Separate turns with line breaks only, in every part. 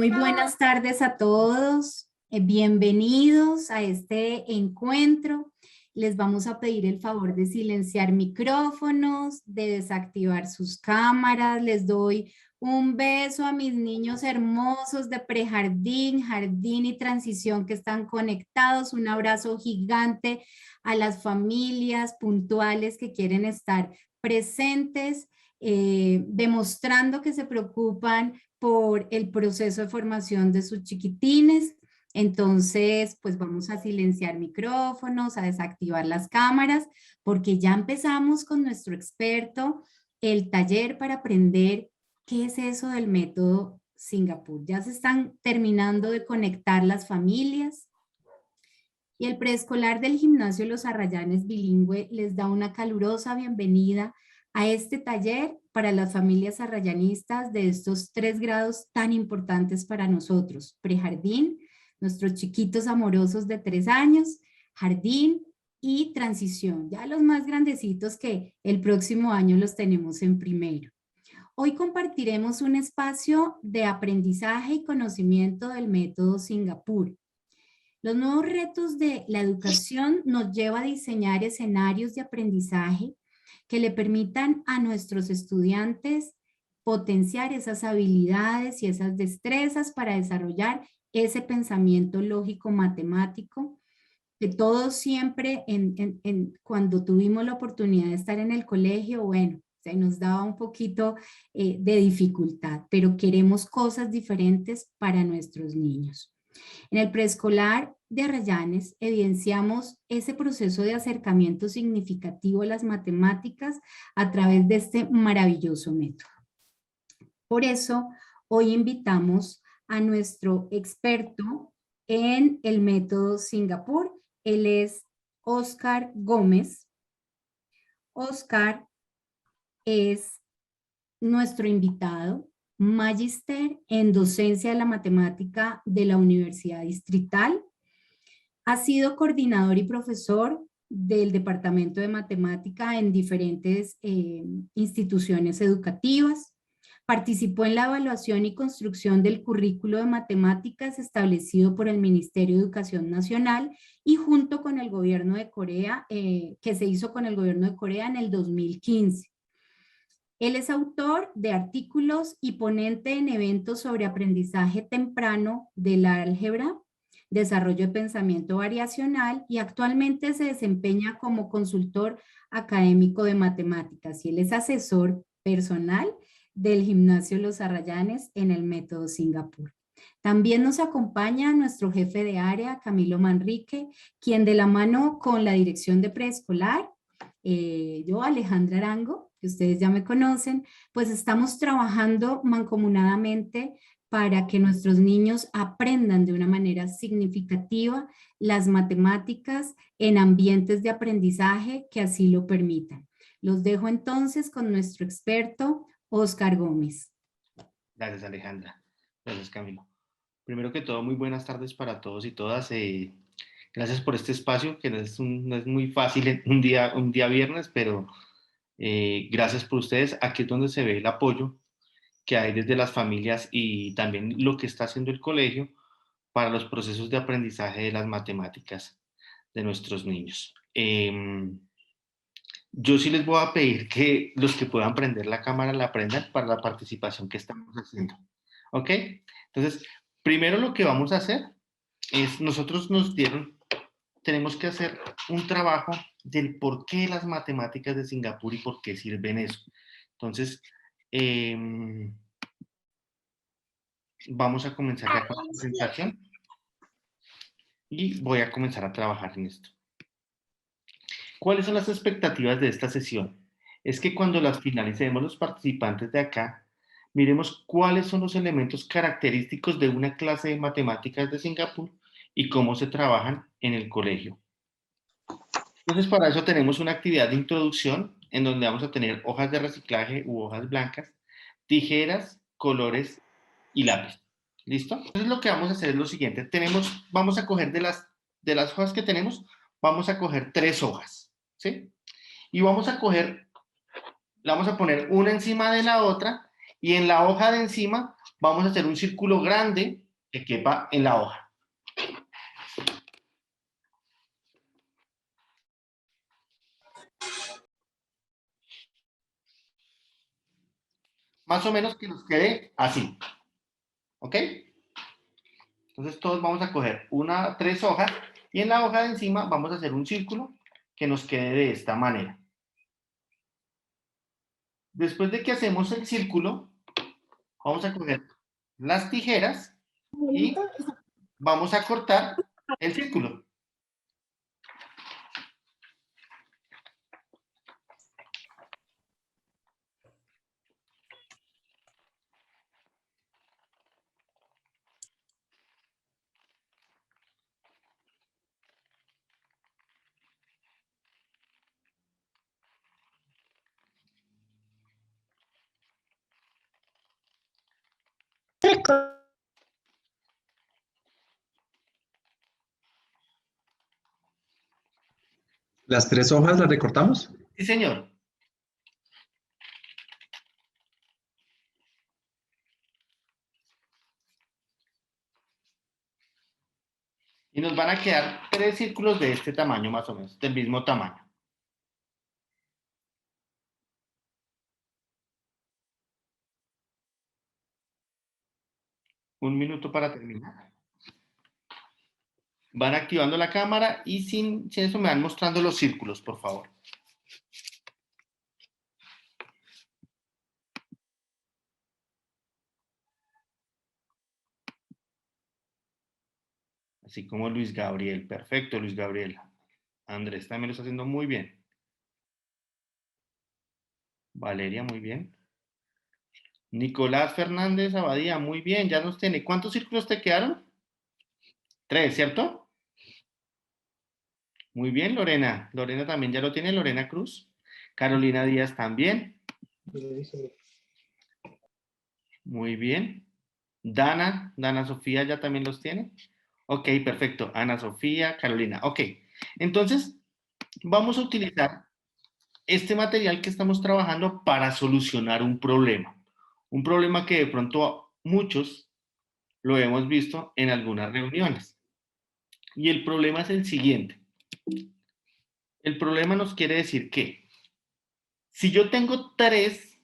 Muy buenas tardes a todos. Bienvenidos a este encuentro. Les vamos a pedir el favor de silenciar micrófonos, de desactivar sus cámaras. Les doy un beso a mis niños hermosos de prejardín, jardín y transición que están conectados. Un abrazo gigante a las familias puntuales que quieren estar presentes, demostrando que se preocupan por el proceso de formación de sus chiquitines. Entonces, pues vamos a silenciar micrófonos, a desactivar las cámaras, porque ya empezamos con nuestro experto el taller para aprender qué es eso del método Singapur. Ya se están terminando de conectar las familias y el preescolar del gimnasio Los Arrayanes Bilingüe les da una calurosa bienvenida a este taller para las familias arrayanistas de estos 3 grados tan importantes para nosotros: prejardín, nuestros chiquitos amorosos de 3 años, jardín y transición, ya los más grandecitos que el próximo año los tenemos en primero. Hoy compartiremos un espacio de aprendizaje y conocimiento del método Singapur. Los nuevos retos de la educación nos lleva a diseñar escenarios de aprendizaje que le permitan a nuestros estudiantes potenciar esas habilidades y esas destrezas para desarrollar ese pensamiento lógico matemático que todos siempre cuando tuvimos la oportunidad de estar en el colegio, bueno, se nos daba un poquito de dificultad, pero queremos cosas diferentes para nuestros niños. En el preescolar de Arrayanes evidenciamos ese proceso de acercamiento significativo a las matemáticas a través de este maravilloso método. Por eso, hoy invitamos a nuestro experto en el método Singapur. Él es Óscar Gómez. Óscar es nuestro invitado, magíster en docencia de la matemática de la Universidad Distrital. Ha sido coordinador y profesor del Departamento de Matemática en diferentes instituciones educativas. Participó en la evaluación y construcción del currículo de matemáticas establecido por el Ministerio de Educación Nacional y junto con el gobierno de Corea, que se hizo con el gobierno de Corea en el 2015. Él es autor de artículos y ponente en eventos sobre aprendizaje temprano del álgebra, desarrollo de pensamiento variacional y actualmente se desempeña como consultor académico de matemáticas y él es asesor personal del gimnasio Los Arrayanes en el método Singapur. También nos acompaña nuestro jefe de área, Camilo Manrique, quien de la mano con la dirección de preescolar, yo, Alejandra Arango, que ustedes ya me conocen, pues estamos trabajando mancomunadamente para que nuestros niños aprendan de una manera significativa las matemáticas en ambientes de aprendizaje que así lo permitan. Los dejo entonces con nuestro experto, Óscar Gómez.
Gracias, Alejandra. Gracias, Camilo. Primero que todo, muy buenas tardes para todos y todas. Gracias por este espacio, que no es muy fácil un día viernes, pero gracias por ustedes. Aquí es donde se ve el apoyo que hay desde las familias y también lo que está haciendo el colegio para los procesos de aprendizaje de las matemáticas de nuestros niños. Yo sí les voy a pedir que los que puedan prender la cámara la prendan para la participación que estamos haciendo. ¿Ok? Entonces, primero lo que vamos a hacer es, tenemos que hacer un trabajo del por qué las matemáticas de Singapur y por qué sirven eso. Entonces, vamos a comenzar ya con la presentación y voy a comenzar a trabajar en esto. ¿Cuáles son las expectativas de esta sesión? Es que cuando las finalicemos los participantes de acá, miremos cuáles son los elementos característicos de una clase de matemáticas de Singapur y cómo se trabajan en el colegio. Entonces, para eso tenemos una actividad de introducción en donde vamos a tener hojas de reciclaje u hojas blancas, tijeras, colores y lápiz. ¿Listo? Entonces, lo que vamos a hacer es lo siguiente. Vamos a coger de las hojas que tenemos, vamos a coger 3 hojas, ¿sí? Y la vamos a poner una encima de la otra y en la hoja de encima vamos a hacer un círculo grande que quepa en la hoja. Más o menos que nos quede así. ¿Ok? Entonces todos vamos a coger 3 hojas y en la hoja de encima vamos a hacer un círculo que nos quede de esta manera. Después de que hacemos el círculo, vamos a coger las tijeras y vamos a cortar el círculo.
¿Las 3 hojas las recortamos?
Sí, señor. Y nos van a quedar 3 círculos de este tamaño más o menos, del mismo tamaño. Un minuto para terminar. Van activando la cámara y sin eso me van mostrando los círculos, por favor. Así como Luis Gabriel. Perfecto, Luis Gabriel. Andrés también lo está haciendo muy bien. Valeria, muy bien. Nicolás Fernández Abadía, muy bien, ya nos tiene. ¿Cuántos círculos te quedaron? 3, ¿cierto? Muy bien, Lorena. Lorena también ya lo tiene, Lorena Cruz. Carolina Díaz también. Muy bien. Dana Sofía ya también los tiene. Ok, perfecto. Ana Sofía, Carolina. Ok, entonces vamos a utilizar este material que estamos trabajando para solucionar un problema. Un problema que de pronto muchos lo hemos visto en algunas reuniones. Y el problema es el siguiente. El problema nos quiere decir que si yo tengo 3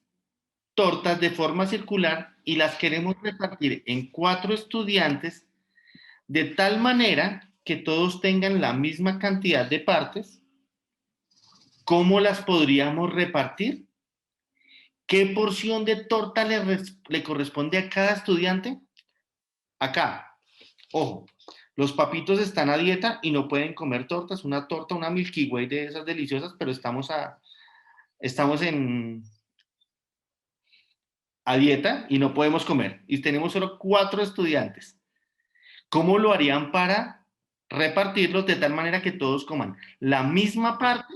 tortas de forma circular y las queremos repartir en 4 estudiantes, de tal manera que todos tengan la misma cantidad de partes, ¿cómo las podríamos repartir? ¿Qué porción de torta le corresponde a cada estudiante? Acá, ojo, los papitos están a dieta y no pueden comer tortas, una torta, una Milky Way de esas deliciosas, pero estamos a dieta y no podemos comer. Y tenemos solo 4 estudiantes. ¿Cómo lo harían para repartirlos de tal manera que todos coman la misma parte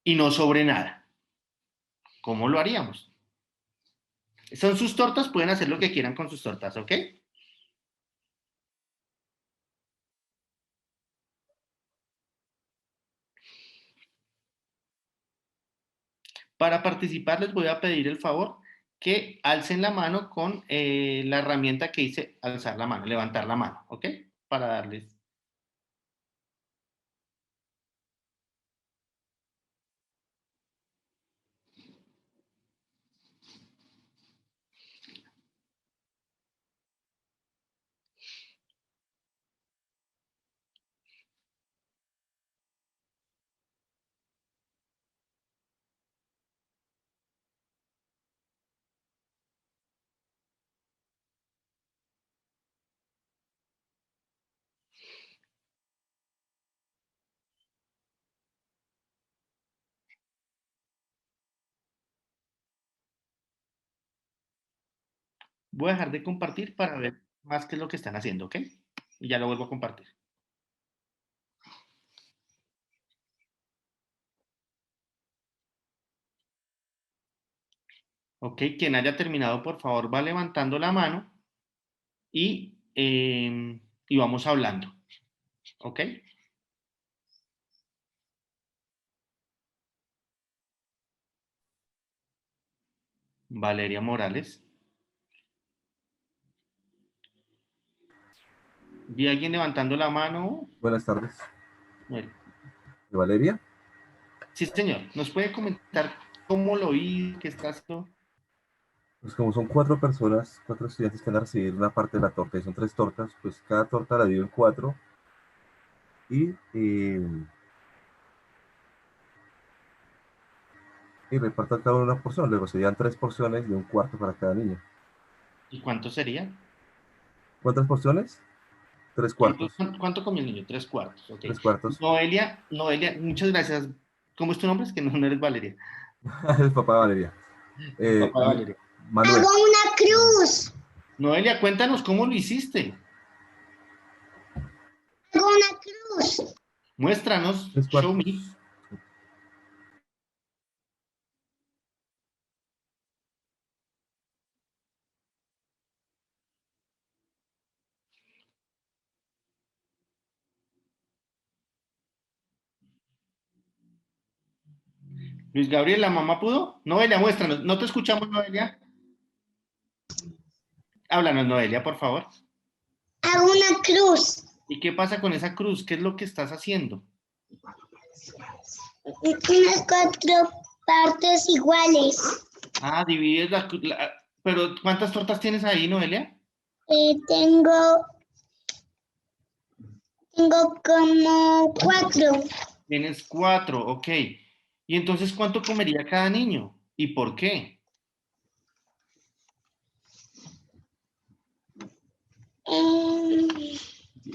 y no sobre nada? ¿Cómo lo haríamos? Son sus tortas, pueden hacer lo que quieran con sus tortas, ¿ok? Para participar les voy a pedir el favor que alcen la mano con la herramienta que dice alzar la mano, levantar la mano, ¿ok? Para darles. Voy a dejar de compartir para ver más qué es lo que están haciendo, ¿ok? Y ya lo vuelvo a compartir. Ok, quien haya terminado, por favor, va levantando la mano y vamos hablando, ¿ok? Valeria Morales. Vi a alguien levantando la mano.
Buenas tardes.
Bueno,
¿Valeria?
sí, señor. ¿Nos puede comentar cómo lo hizo, qué está haciendo?
Pues como son 4 personas, 4 estudiantes que van a recibir una parte de la torta, y son 3 tortas, pues cada torta la divido en 4 y, eh, y reparto a cada uno una porción. Luego serían 3 porciones de un cuarto para cada niño.
¿Y cuánto sería?
¿Cuántas porciones? Tres cuartos.
¿Cuánto comió el niño? 3 cuartos, ok.
3 cuartos.
Noelia, muchas gracias. ¿Cómo es tu nombre? Es que no eres Valeria.
El papá de Valeria.
Papá de Valeria.
Manuel.
Hago una cruz.
Noelia, cuéntanos cómo lo hiciste.
Hago una cruz.
Muéstranos,
Tres
show
cuartos.
me. Luis Gabriel, ¿la mamá pudo? Noelia, muéstranos. No te escuchamos, Noelia. Háblanos, Noelia, por favor.
Hago una cruz.
¿Y qué pasa con esa cruz? ¿Qué es lo que estás haciendo?
Unas 4 partes iguales.
Ah, divides Pero, ¿cuántas tortas tienes ahí, Noelia?
Tengo como 4.
Tienes 4, ok. ¿Y entonces cuánto comería cada niño? ¿Y por qué?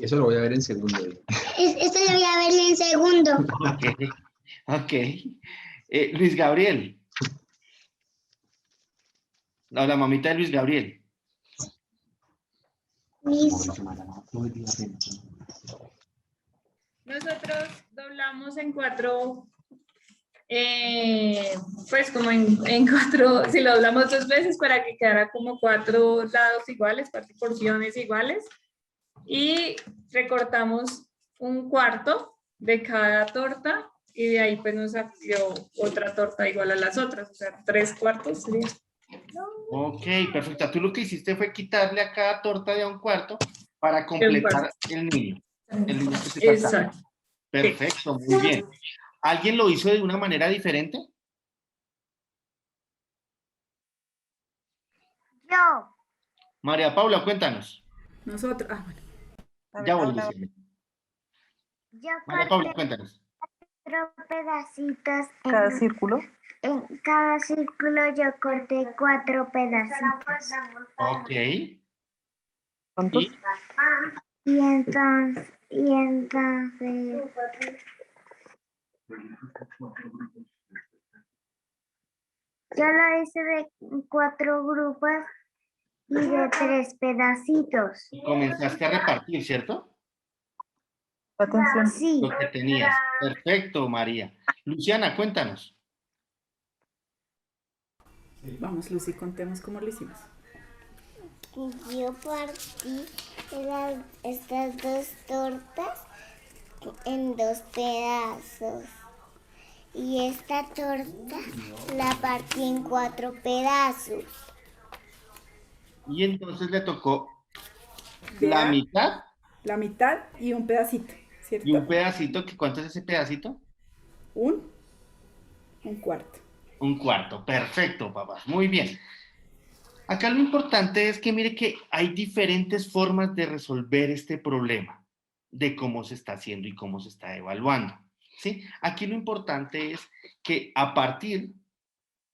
Eso lo voy a ver en segundo.
Esto lo voy a ver en segundo.
Ok, ok. Luis Gabriel. No, la mamita de Luis Gabriel.
Nosotros doblamos en 4, pues como en 4, si lo doblamos 2 veces para que quedara como 4 lados iguales, 4 porciones iguales. Y recortamos un cuarto de cada torta y de ahí pues nos salió otra torta igual a las otras, o sea, 3 cuartos sería.
Ok, perfecto. Tú lo que hiciste fue quitarle a cada torta de un cuarto para
De un
completar
cuarto.
el niño. El niño que te faltaba.
Exacto.
Perfecto, muy bien. ¿Alguien lo hizo de una manera diferente?
Yo.
María Paula, cuéntanos.
Nosotros, bueno.
Ya voy, Luciana.
Yo
María Paula,
corté
cuéntanos.
4 pedacitos.
Cada círculo.
En cada círculo yo corté 4 pedacitos.
Ok.
¿Cuántos?
Y entonces yo lo hice de 4 grupos y de 3 pedacitos.
Comenzaste a repartir, ¿cierto?
Atención.
Sí.
Lo que tenías. Perfecto, María. Luciana, cuéntanos.
Vamos, Lucy, contemos cómo lo hicimos.
Yo partí estas 2 tortas en 2 pedazos. Y esta torta la partí en 4 pedazos.
Y entonces le tocó la mitad
La mitad y un pedacito, ¿cierto?
y un pedacito. ¿Cuánto es ese pedacito?
Un cuarto.
Un cuarto. Perfecto, papás. Muy bien. Acá lo importante es que mire que hay diferentes formas de resolver este problema, de cómo se está haciendo y cómo se está evaluando. ¿Sí? Aquí lo importante es que a partir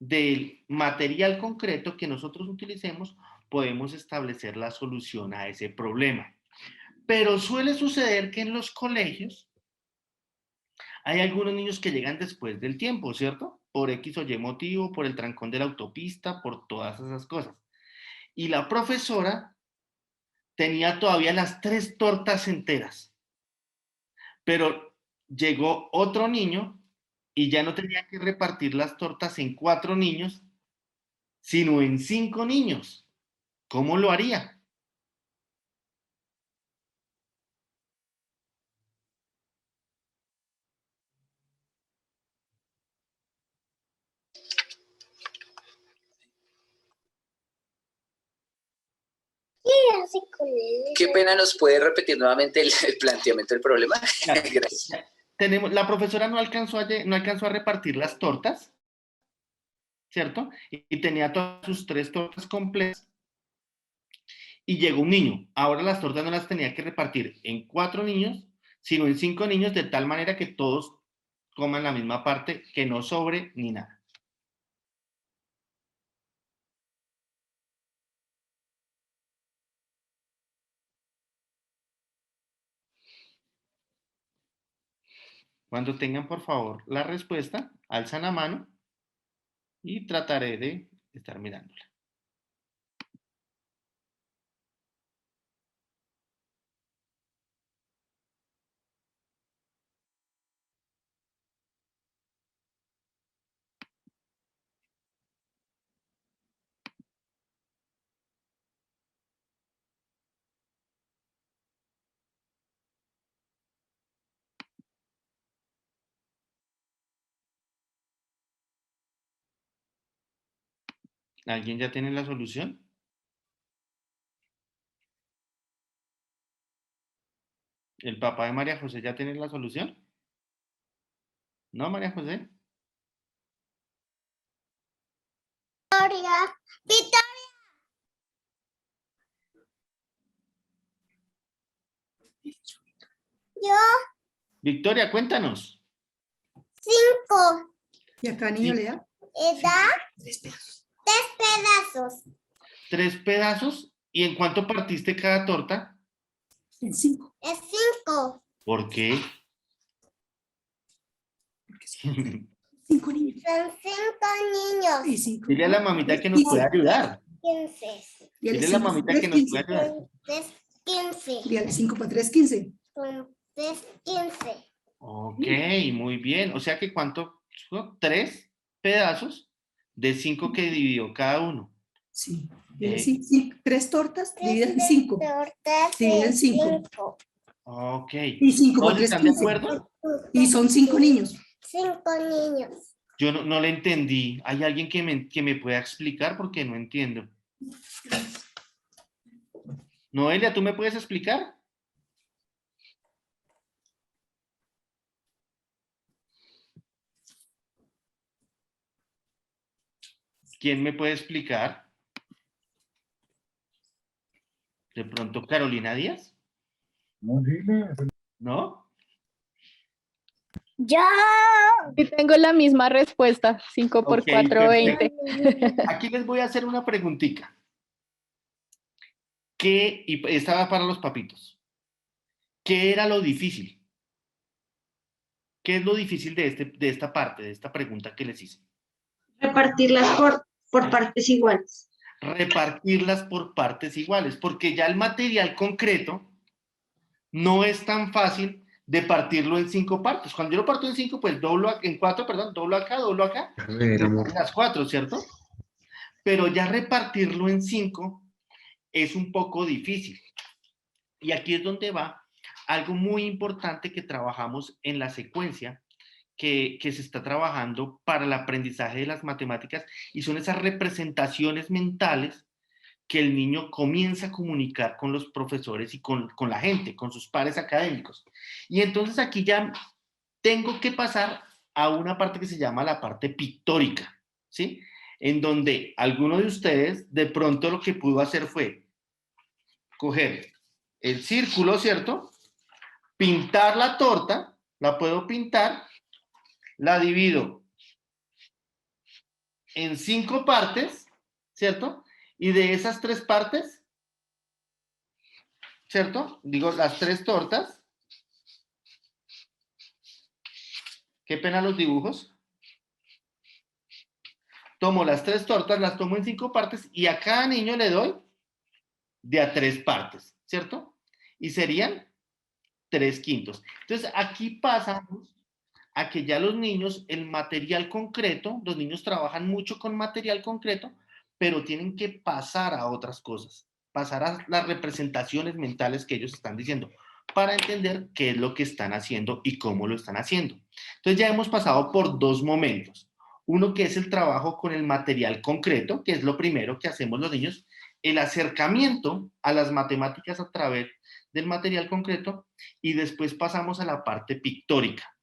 del material concreto que nosotros utilicemos, podemos establecer la solución a ese problema. Pero suele suceder que en los colegios hay algunos niños que llegan después del tiempo, ¿cierto? Por X o Y motivo, por el trancón de la autopista, por todas esas cosas. Y la profesora tenía todavía las 3 tortas enteras, pero llegó otro niño y ya no tenía que repartir las tortas en 4 niños, sino en 5 niños. ¿Cómo lo haría?
Qué pena, ¿nos puede repetir nuevamente el planteamiento del problema?
Claro.
Gracias.
La profesora no alcanzó a repartir las tortas, ¿cierto? Y tenía todas sus 3 tortas completas. Y llegó un niño. Ahora las tortas no las tenía que repartir en 4 niños, sino en 5 niños, de tal manera que todos coman la misma parte, que no sobre ni nada. Cuando tengan, por favor, la respuesta, alzan la mano y trataré de estar mirándola. ¿Alguien ya tiene la solución? ¿El papá de María José ya tiene la solución? ¿No, María José?
Yo,
Victoria, cuéntanos.
5.
¿Y acá, niño,
Sí.
le da?
Da
3 pedazos.
3 pedazos.
3 pedazos. ¿Y en cuánto partiste cada torta?
En 5.
Es 5.
¿Por qué?
Porque son 5 niños.
Son 5 niños.
Y 5.
Dile a la mamita que nos puede ayudar.
15.
Dile a la mamita que nos puede ayudar.
Son 3, 15.
Dígale 5 para 3, 15.
Son 3, 15.
Ok, muy bien. O sea que ¿cuánto? 3 pedazos de 5 que dividió cada uno.
Sí. 3 tortas divididas en 5.
Tortas
Sí, en
de
5.
5.
Ok.
Y 5 por
¿Todos
3,
están de
15.
acuerdo?
Y son 5 niños.
5 niños.
Yo no le entendí. ¿Hay alguien que me pueda explicar? Porque no entiendo. Noelia, ¿tú me puedes explicar? ¿Quién me puede explicar? ¿De pronto Carolina Díaz? ¿No?
Yo.
Sí, tengo la misma respuesta, 5 por
Ok,
4,
perfecto.
20.
Aquí les voy a hacer una preguntita. Y esta va para los papitos. ¿Qué era lo difícil? ¿Qué es lo difícil de esta parte, de esta pregunta que les hice?
Repartirlas por partes iguales.
Repartirlas por partes iguales, porque ya el material concreto no es tan fácil de partirlo en 5 partes. Cuando yo lo parto en 5, pues en 4, perdón, doblo acá, las 4, ¿cierto? Pero ya repartirlo en 5 es un poco difícil. Y aquí es donde va algo muy importante que trabajamos en la secuencia que se está trabajando para el aprendizaje de las matemáticas, y son esas representaciones mentales que el niño comienza a comunicar con los profesores y con la gente, con sus pares académicos. Y entonces aquí ya tengo que pasar a una parte que se llama la parte pictórica, ¿sí? En donde alguno de ustedes de pronto lo que pudo hacer fue coger el círculo, ¿cierto? Pintar la torta, la puedo pintar, la divido en 5 partes, ¿cierto? Y de esas 3 partes, ¿cierto? Digo, las 3 tortas. Qué pena los dibujos. Tomo las 3 tortas, las tomo en 5 partes y a cada niño le doy de a 3 partes, ¿cierto? Y serían 3/5. Entonces, aquí pasamos a que ya los niños, el material concreto, los niños trabajan mucho con material concreto, pero tienen que pasar a otras cosas, pasar a las representaciones mentales que ellos están diciendo, para entender qué es lo que están haciendo y cómo lo están haciendo. Entonces ya hemos pasado por 2 momentos. Uno que es el trabajo con el material concreto, que es lo primero que hacemos los niños, el acercamiento a las matemáticas a través del material concreto y después pasamos a la parte pictórica,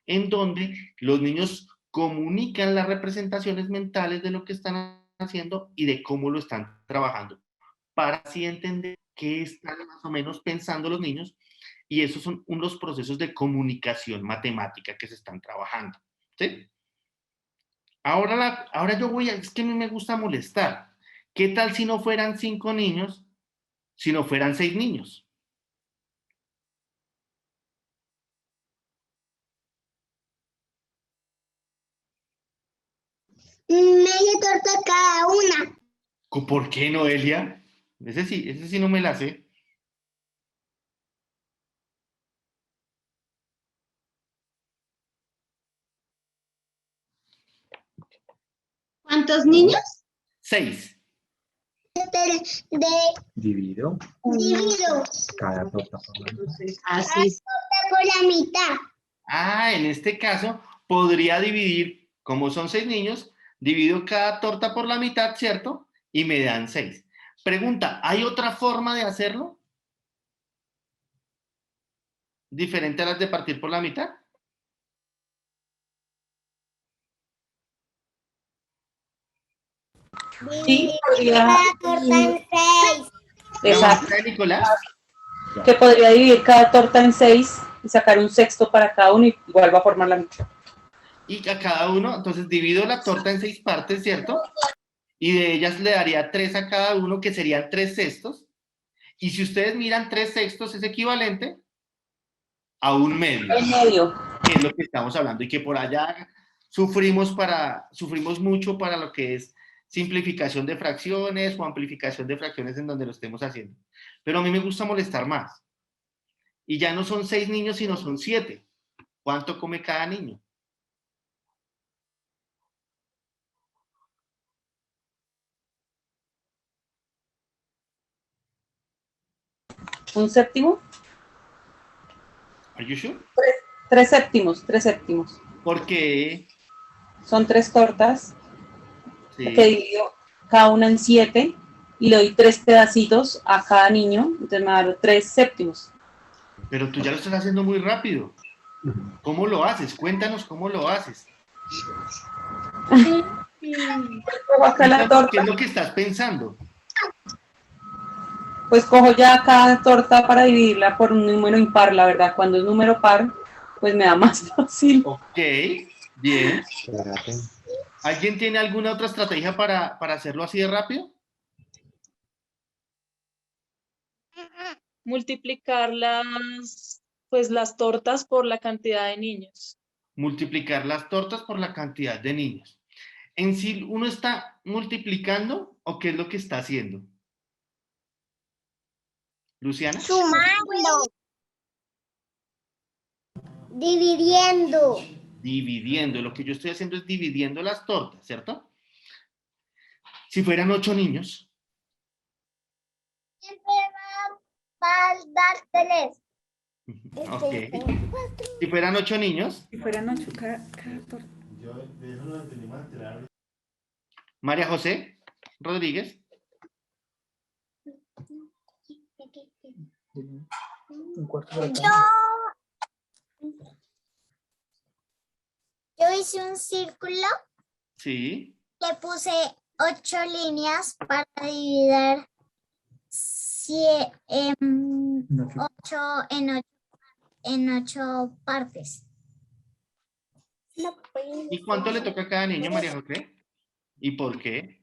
en donde los niños comunican las representaciones mentales de lo que están haciendo y de cómo lo están trabajando, para así entender qué están más o menos pensando los niños, y esos son unos procesos de comunicación matemática que se están trabajando, ¿sí? Ahora yo voy a, es que a mí me gusta molestar. ¿Qué tal si no fueran 5 niños, si no fueran 6 niños?
Media torta cada una.
¿Por qué, Noelia? Ese sí no me la sé.
¿Cuántos niños?
6.
Divido
Divido
cada torta por la mitad.
Así.
por la mitad.
Ah, en este caso podría dividir, como son 6 niños, divido cada torta por la mitad, ¿cierto? Y me dan 6. Pregunta, ¿hay otra forma de hacerlo? ¿Diferente a las de partir por la mitad?
Sí, podría.
Cada torta en 6.
Exacto.
Nicolás.
Que podría dividir cada torta en 6 y sacar un sexto para cada uno y igual va a formar la mitad.
Y a cada uno, entonces divido la torta en 6 partes, ¿cierto? Y de ellas le daría 3 a cada uno, que serían 3 sextos. Y si ustedes miran, 3 sextos es equivalente a un medio.
En medio.
Que es lo que estamos hablando, y que por allá sufrimos mucho para lo que es simplificación de fracciones o amplificación de fracciones en donde lo estemos haciendo. Pero a mí me gusta molestar más. Y ya no son 6 niños, sino son 7. ¿Cuánto come cada niño?
¿Un séptimo?
Are you sure?
3 séptimos, 3 séptimos.
¿Por qué?
Son 3 tortas
Sí.
que divido cada una en 7 y le doy 3 pedacitos a cada niño, entonces me da 3 séptimos.
Pero tú ya lo estás haciendo muy rápido. ¿Cómo lo haces? Cuéntanos cómo lo haces.
Cojo acá la torta,
¿Qué es lo que estás pensando?
pues cojo ya cada torta para dividirla por un número impar, la verdad. Cuando es número par, pues me da más fácil.
Ok, bien.
Espérate.
¿Alguien tiene alguna otra estrategia para hacerlo así de rápido?
Multiplicar las tortas por la cantidad de niños.
Multiplicar las tortas por la cantidad de niños. ¿En sí uno está multiplicando o qué es lo que está haciendo? ¿Luciana?
Sumando. Dividiendo.
Dividiendo. Lo que yo estoy haciendo es dividiendo las tortas, ¿cierto? Si fueran 8 niños.
Siempre va a dar 3.
Ok. Si fueran 8 niños.
Si fueran 8 cada torta.
María José Rodríguez.
Yo hice un círculo,
Sí.
le puse 8 líneas para dividir 8 en 8 partes.
¿Y cuánto le toca a cada niño, María José? ¿Y por qué?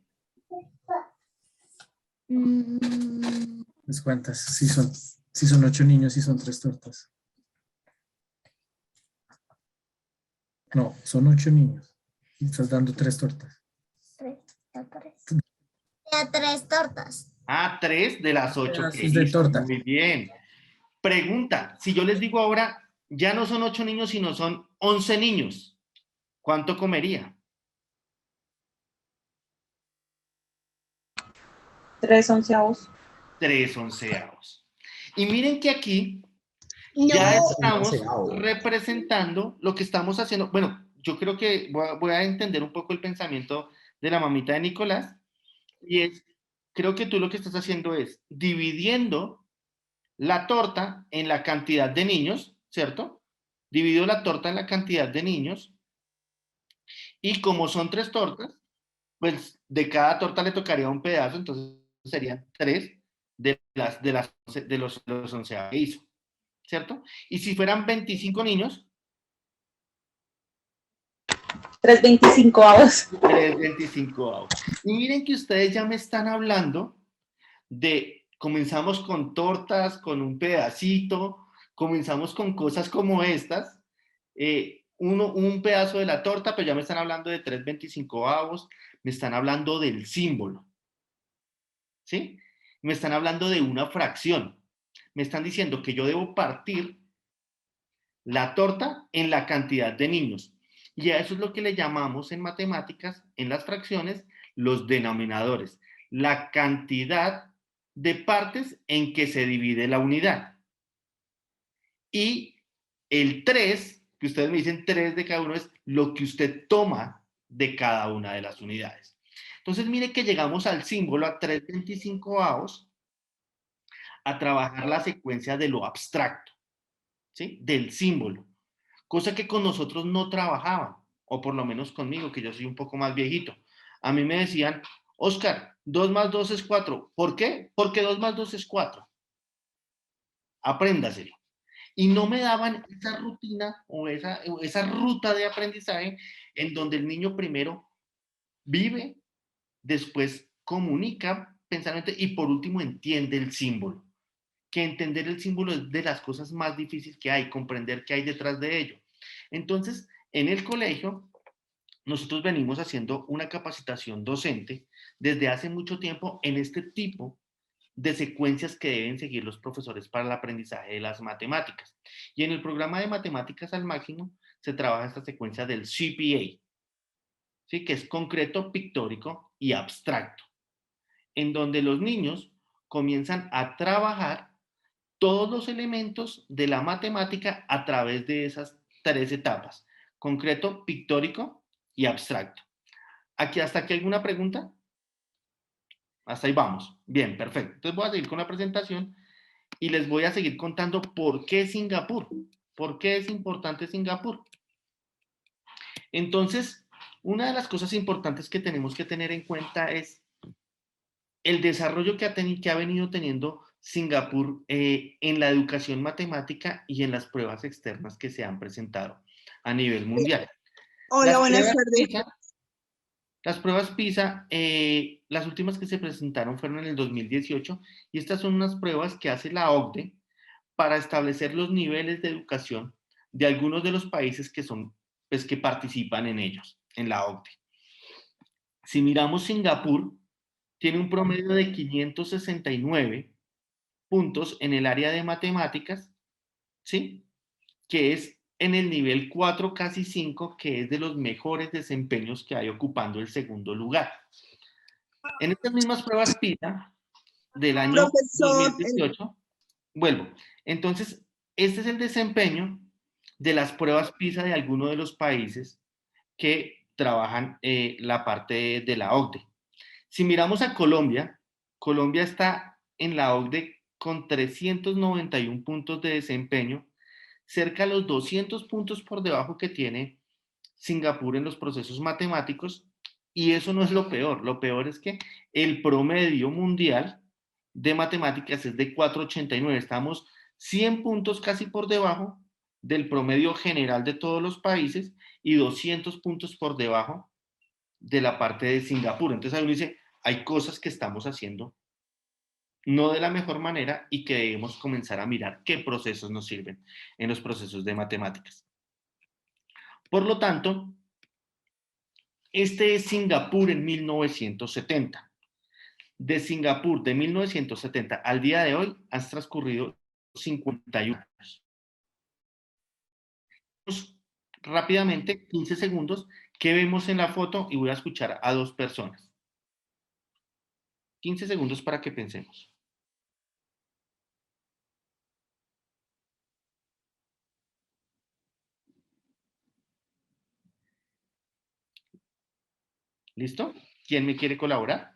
¿Les cuentas? Si son 8 niños y son 3 tortas. No, son 8 niños. Y estás dando 3 tortas.
3 tortas.
Ah, 3 de las 8 que
Pedazos de
hizo.
torta.
Muy bien. Pregunta, si yo les digo ahora, ya no son 8 niños, sino son 11 niños, ¿cuánto comería?
3 onceavos.
3 onceavos. Y miren que aquí
No.
ya estamos representando lo que estamos haciendo. Bueno, yo creo que voy a entender un poco el pensamiento de la mamita de Nicolás, y es, creo que tú lo que estás haciendo es dividiendo la torta en la cantidad de niños, ¿cierto? Divido la torta en la cantidad de niños y como son 3 tortas, pues de cada torta le tocaría un pedazo, entonces serían 3 de los 11 que hizo, ¿cierto? Y si fueran 25 niños,
3/25.
3/25. Y miren que ustedes ya me están hablando de, comenzamos con tortas, con un pedacito, comenzamos con cosas como estas, un pedazo de la torta, pero ya me están hablando de 3/25, me están hablando del símbolo, ¿sí? Me están hablando de una fracción, me están diciendo que yo debo partir la torta en la cantidad de niños. Y a eso es lo que le llamamos en matemáticas, en las fracciones, los denominadores. La cantidad de partes en que se divide la unidad. Y el 3, que ustedes me dicen 3 de cada uno, es lo que usted toma de cada una de las unidades. Entonces, mire que llegamos al símbolo, a 3/25, a trabajar la secuencia de lo abstracto, ¿sí? Del símbolo. Cosa que con nosotros no trabajaban, o por lo menos conmigo, que yo soy un poco más viejito. A mí me decían, Oscar, 2 más 2 es 4. ¿Por qué? Porque 2 más 2 es 4. Apréndaselo. Y no me daban esa rutina o esa ruta de aprendizaje en donde el niño primero vive, después comunica pensamiento y por último entiende el símbolo. Que entender el símbolo es de las cosas más difíciles que hay, comprender qué hay detrás de ello. Entonces, en el colegio, nosotros venimos haciendo una capacitación docente desde hace mucho tiempo en este tipo de secuencias que deben seguir los profesores para el aprendizaje de las matemáticas. Y en el programa de matemáticas al máximo se trabaja esta secuencia del CPA, ¿sí? Que es concreto, pictórico y abstracto, en donde los niños comienzan a trabajar todos los elementos de la matemática a través de esas 3 etapas, concreto, pictórico y abstracto. ¿Hasta aquí alguna pregunta? Hasta ahí vamos. Bien, perfecto. Entonces voy a seguir con la presentación y les voy a seguir contando por qué Singapur, por qué es importante Singapur. Entonces, una de las cosas importantes que tenemos que tener en cuenta es el desarrollo que ha venido teniendo Singapur en la educación matemática y en las pruebas externas que se han presentado a nivel mundial.
Hola, buenas tardes.
Las pruebas PISA, las últimas que se presentaron fueron en el 2018 y estas son unas pruebas que hace la OCDE para establecer los niveles de educación de algunos de los países que son, pues, que participan en ellos, en la OCDE. Si miramos Singapur, tiene un promedio de 569 puntos en el área de matemáticas, ¿sí? Que es en el nivel 4, casi 5, que es de los mejores desempeños que hay ocupando el segundo lugar. En estas mismas pruebas PISA del año 2018, vuelvo. Entonces, este es el desempeño de las pruebas PISA de algunos de los países que trabajan la parte de la OCDE. Si miramos a Colombia, Colombia está en la OCDE con 391 puntos de desempeño, cerca de los 200 puntos por debajo que tiene Singapur en los procesos matemáticos, y eso no es lo peor es que el promedio mundial de matemáticas es de 489, estamos 100 puntos casi por debajo del promedio general de todos los países y 200 puntos por debajo de la parte de Singapur. Entonces ahí uno dice, hay cosas que estamos haciendo no de la mejor manera y que debemos comenzar a mirar qué procesos nos sirven en los procesos de matemáticas. Por lo tanto, este es Singapur en 1970. De Singapur de 1970 al día de hoy han transcurrido 51 años. Rápidamente, 15 segundos, ¿qué vemos en la foto? Y voy a escuchar a 2 personas. 15 segundos para que pensemos. ¿Listo? ¿Quién me quiere colaborar?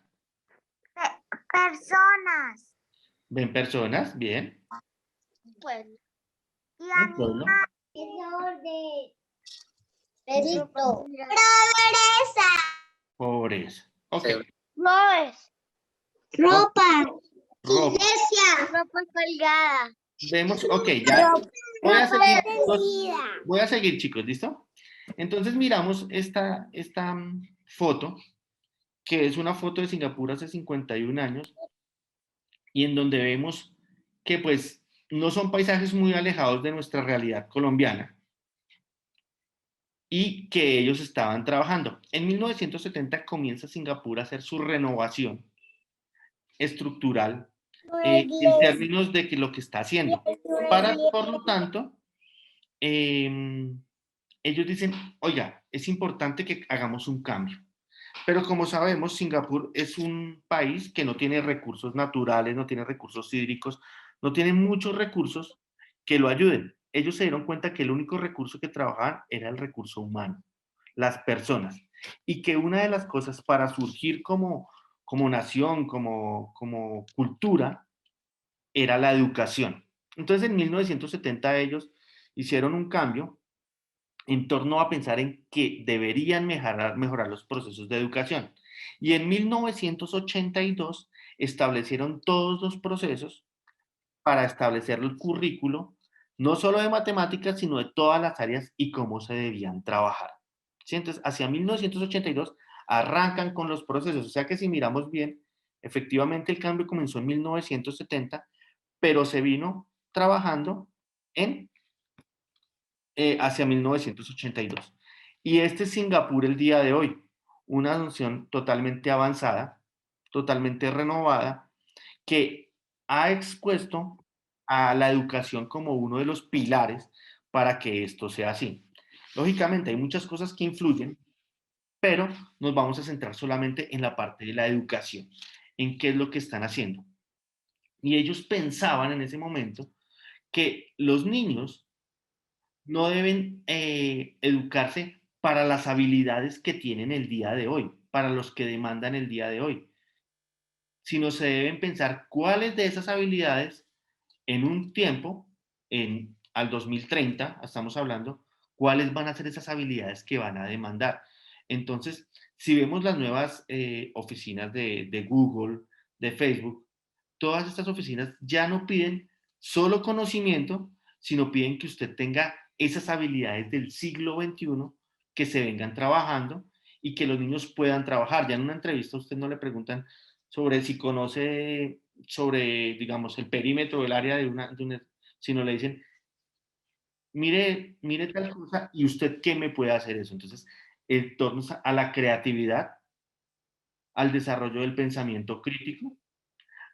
personas.
Ven personas, bien.
Pueblo. Y
Un pueblo.
animales. Perito. Pobreza.
Pobreza. Ok.
Flores. Ropa.
Ropa.
Iglesia. Ropa colgada.
Vemos, ok, ya. Voy a seguir, chicos.
Prendida.
Voy a seguir, chicos, ¿listo? Entonces miramos esta foto, que es una foto de Singapur hace 51 años, y en donde vemos que pues no son paisajes muy alejados de nuestra realidad colombiana, y que ellos estaban trabajando. En 1970 comienza Singapur a hacer su renovación estructural en términos de que lo que está haciendo. Por lo tanto, ellos dicen, oiga, es importante que hagamos un cambio. Pero como sabemos, Singapur es un país que no tiene recursos naturales, no tiene recursos hídricos, no tiene muchos recursos que lo ayuden. Ellos se dieron cuenta que el único recurso que trabajaban era el recurso humano, las personas. Y que una de las cosas para surgir como nación, como cultura, era la educación. Entonces, en 1970 ellos hicieron un cambio en torno a pensar en que deberían mejorar los procesos de educación. Y en 1982 establecieron todos los procesos para establecer el currículo, no solo de matemáticas, sino de todas las áreas y cómo se debían trabajar. ¿Sí? Entonces, hacia 1982 arrancan con los procesos. O sea que si miramos bien, efectivamente el cambio comenzó en 1970, pero se vino trabajando hacia 1982. Y este es Singapur el día de hoy, una nación totalmente avanzada, totalmente renovada, que ha expuesto a la educación como uno de los pilares para que esto sea así. Lógicamente hay muchas cosas que influyen, pero nos vamos a centrar solamente en la parte de la educación, en qué es lo que están haciendo. Y ellos pensaban en ese momento que los niños no deben educarse para las habilidades que tienen el día de hoy, para los que demandan el día de hoy, sino se deben pensar cuáles de esas habilidades en un tiempo, al 2030, estamos hablando, cuáles van a ser esas habilidades que van a demandar. Entonces, si vemos las nuevas oficinas de Google, de Facebook, todas estas oficinas ya no piden solo conocimiento, sino piden que usted tenga esas habilidades del siglo XXI que se vengan trabajando y que los niños puedan trabajar. Ya en una entrevista a usted no le preguntan sobre si conoce sobre, digamos, el perímetro del área sino le dicen, mire tal cosa y usted qué me puede hacer eso. Entonces, en torno a la creatividad, al desarrollo del pensamiento crítico,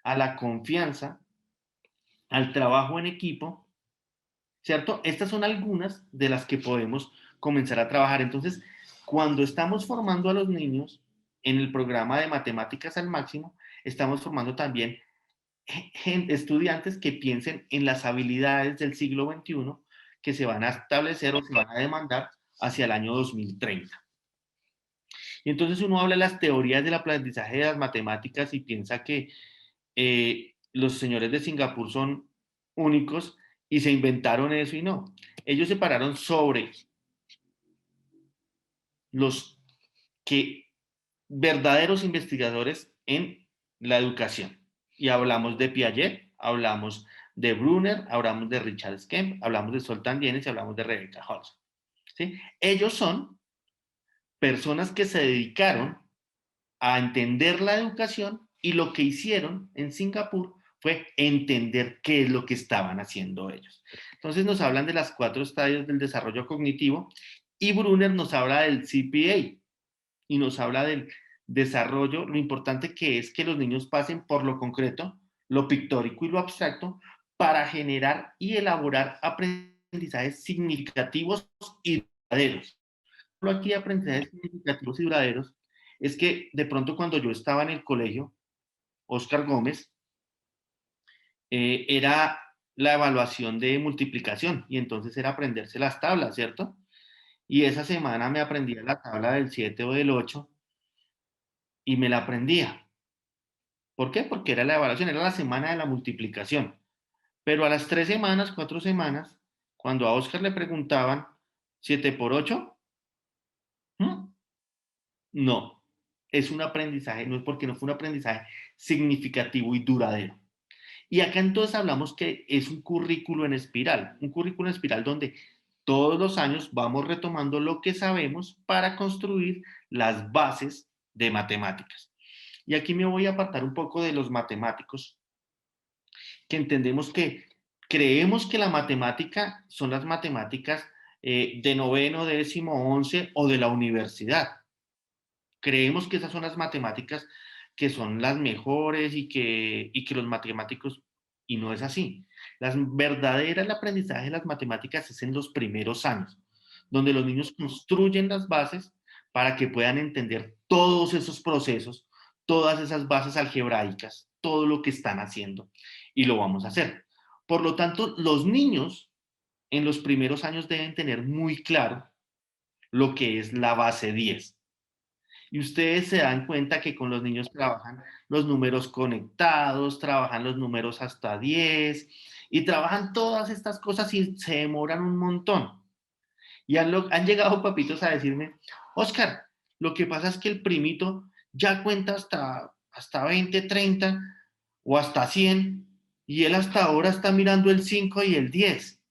a la confianza, al trabajo en equipo, ¿cierto? Estas son algunas de las que podemos comenzar a trabajar. Entonces, cuando estamos formando a los niños en el programa de matemáticas al máximo, estamos formando también estudiantes que piensen en las habilidades del siglo XXI que se van a establecer o se van a demandar hacia el año 2030. Y entonces uno habla de las teorías del aprendizaje de las matemáticas y piensa que los señores de Singapur son únicos y se inventaron eso y no. Ellos se pararon sobre los verdaderos investigadores en la educación. Y hablamos de Piaget, hablamos de Brunner, hablamos de Richard Kemp, hablamos de Zoltán Dienes y hablamos de Rebecca Hodgson. ¿Sí? Ellos son personas que se dedicaron a entender la educación y lo que hicieron en Singapur fue entender qué es lo que estaban haciendo ellos. Entonces nos hablan de las 4 estadios del desarrollo cognitivo y Brunner nos habla del CPA y nos habla del desarrollo, lo importante que es que los niños pasen por lo concreto, lo pictórico y lo abstracto para generar y elaborar aprendizajes significativos y duraderos. Aquí aprendizajes significativos y duraderos es que de pronto cuando yo estaba en el colegio, Oscar Gómez, era la evaluación de multiplicación y entonces era aprenderse las tablas, ¿cierto? Y esa semana me aprendía la tabla del 7 o del 8 y me la aprendía. ¿Por qué? Porque era la evaluación, era la semana de la multiplicación. Pero a las 3 semanas, 4 semanas, cuando a Oscar le preguntaban 7 por 8, no, es un aprendizaje, no es porque no fue un aprendizaje significativo y duradero. Y acá entonces hablamos que es un currículo en espiral donde todos los años vamos retomando lo que sabemos para construir las bases de matemáticas. Y aquí me voy a apartar un poco de los matemáticos, que entendemos que creemos que la matemática son las matemáticas de noveno, décimo, 11 o de la universidad. Creemos que esas son las matemáticas que son las mejores y que los matemáticos, y no es así. El aprendizaje de las matemáticas es en los primeros años, donde los niños construyen las bases para que puedan entender todos esos procesos, todas esas bases algebraicas, todo lo que están haciendo, y lo vamos a hacer. Por lo tanto, los niños en los primeros años deben tener muy claro lo que es la base 10. Y ustedes se dan cuenta que con los niños trabajan los números conectados, trabajan los números hasta 10 y trabajan todas estas cosas y se demoran un montón. Y han llegado papitos a decirme, Oscar, lo que pasa es que el primito ya cuenta hasta 20, 30 o hasta 100 y él hasta ahora está mirando el 5 y el 10.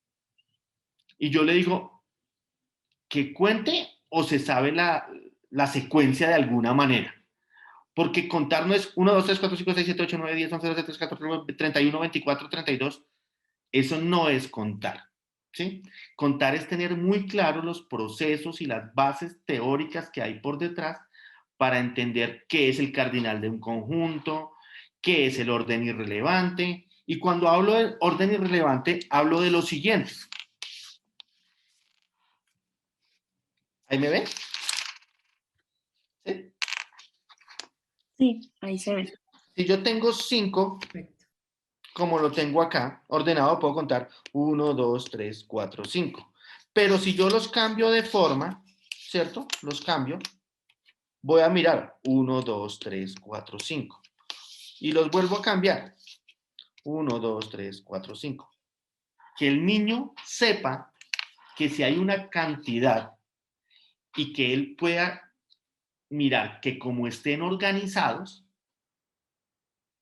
Y yo le digo, que cuente o se sabe la secuencia de alguna manera. Porque contar no es 1, 2, 3, 4, 5, 6, 7, 8, 9, 10, 11, 12, 13, 14, 31, 24, 32. Eso no es contar. ¿Sí? Contar es tener muy claro los procesos y las bases teóricas que hay por detrás para entender qué es el cardinal de un conjunto, qué es el orden irrelevante. Y cuando hablo de orden irrelevante, hablo de lo siguiente. ¿Ahí me ven? ¿Sí?
Sí, ahí se ve.
Si yo tengo 5, como lo tengo acá, ordenado, puedo contar 1, 2, 3, 4, 5. Pero si yo los cambio de forma, ¿cierto? Los cambio, voy a mirar 1, 2, 3, 4, 5. Y los vuelvo a cambiar. 1, 2, 3, 4, 5. Que el niño sepa que si hay una cantidad y que él pueda mirar que como estén organizados,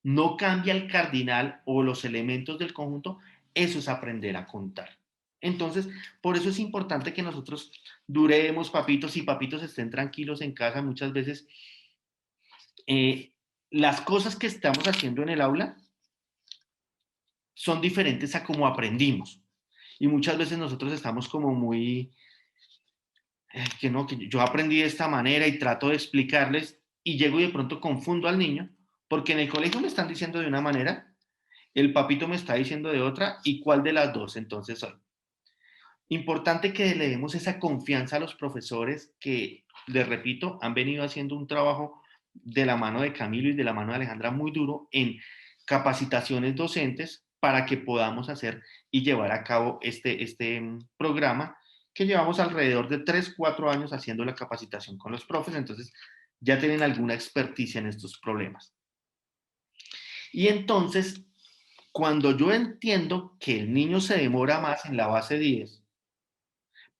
no cambia el cardinal o los elementos del conjunto, eso es aprender a contar. Entonces, por eso es importante que nosotros duremos, papitos, y papitos estén tranquilos en casa. Muchas veces las cosas que estamos haciendo en el aula son diferentes a como aprendimos. Y muchas veces nosotros estamos como muy, que yo aprendí de esta manera y trato de explicarles y llego y de pronto confundo al niño porque en el colegio me están diciendo de una manera, el papito me está diciendo de otra, ¿y cuál de las dos entonces soy? Importante que le demos esa confianza a los profesores que, les repito, han venido haciendo un trabajo de la mano de Camilo y de la mano de Alejandra muy duro en capacitaciones docentes para que podamos hacer y llevar a cabo este programa que llevamos alrededor de 3, 4 años haciendo la capacitación con los profes, entonces ya tienen alguna experticia en estos problemas. Y entonces, cuando yo entiendo que el niño se demora más en la base 10,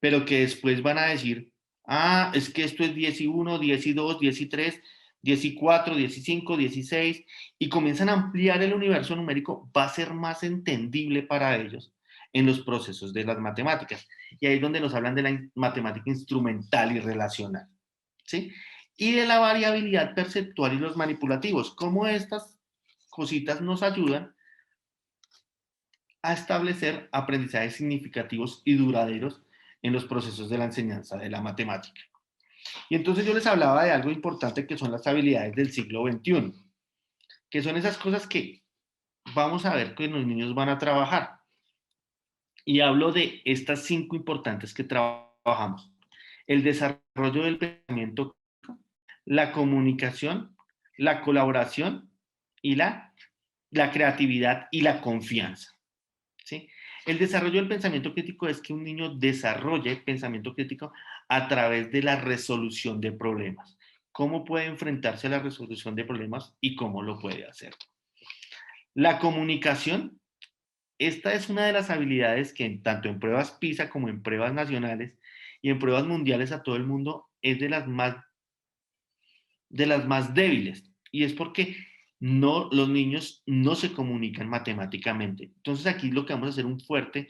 pero que después van a decir, ah, es que esto es 10 y 1, 10 y 2, 10 y 3, 10 y 4, 10 y 5, 16, y comienzan a ampliar el universo numérico, va a ser más entendible para ellos en los procesos de las matemáticas. Y ahí es donde nos hablan de la matemática instrumental y relacional, ¿sí? Y de la variabilidad perceptual y los manipulativos, cómo estas cositas nos ayudan a establecer aprendizajes significativos y duraderos en los procesos de la enseñanza de la matemática. Y entonces yo les hablaba de algo importante que son las habilidades del siglo XXI, que son esas cosas que vamos a ver que los niños van a trabajar. Y hablo de estas 5 importantes que trabajamos. El desarrollo del pensamiento, la comunicación, la colaboración y la creatividad y la confianza. ¿Sí? El desarrollo del pensamiento crítico es que un niño desarrolle pensamiento crítico a través de la resolución de problemas. cómo puede enfrentarse a la resolución de problemas y cómo lo puede hacer. La comunicación, esta es una de las habilidades que tanto en pruebas PISA como en pruebas nacionales y en pruebas mundiales a todo el mundo es de las más débiles, y es porque los niños no se comunican matemáticamente. Entonces aquí lo que vamos a hacer un fuerte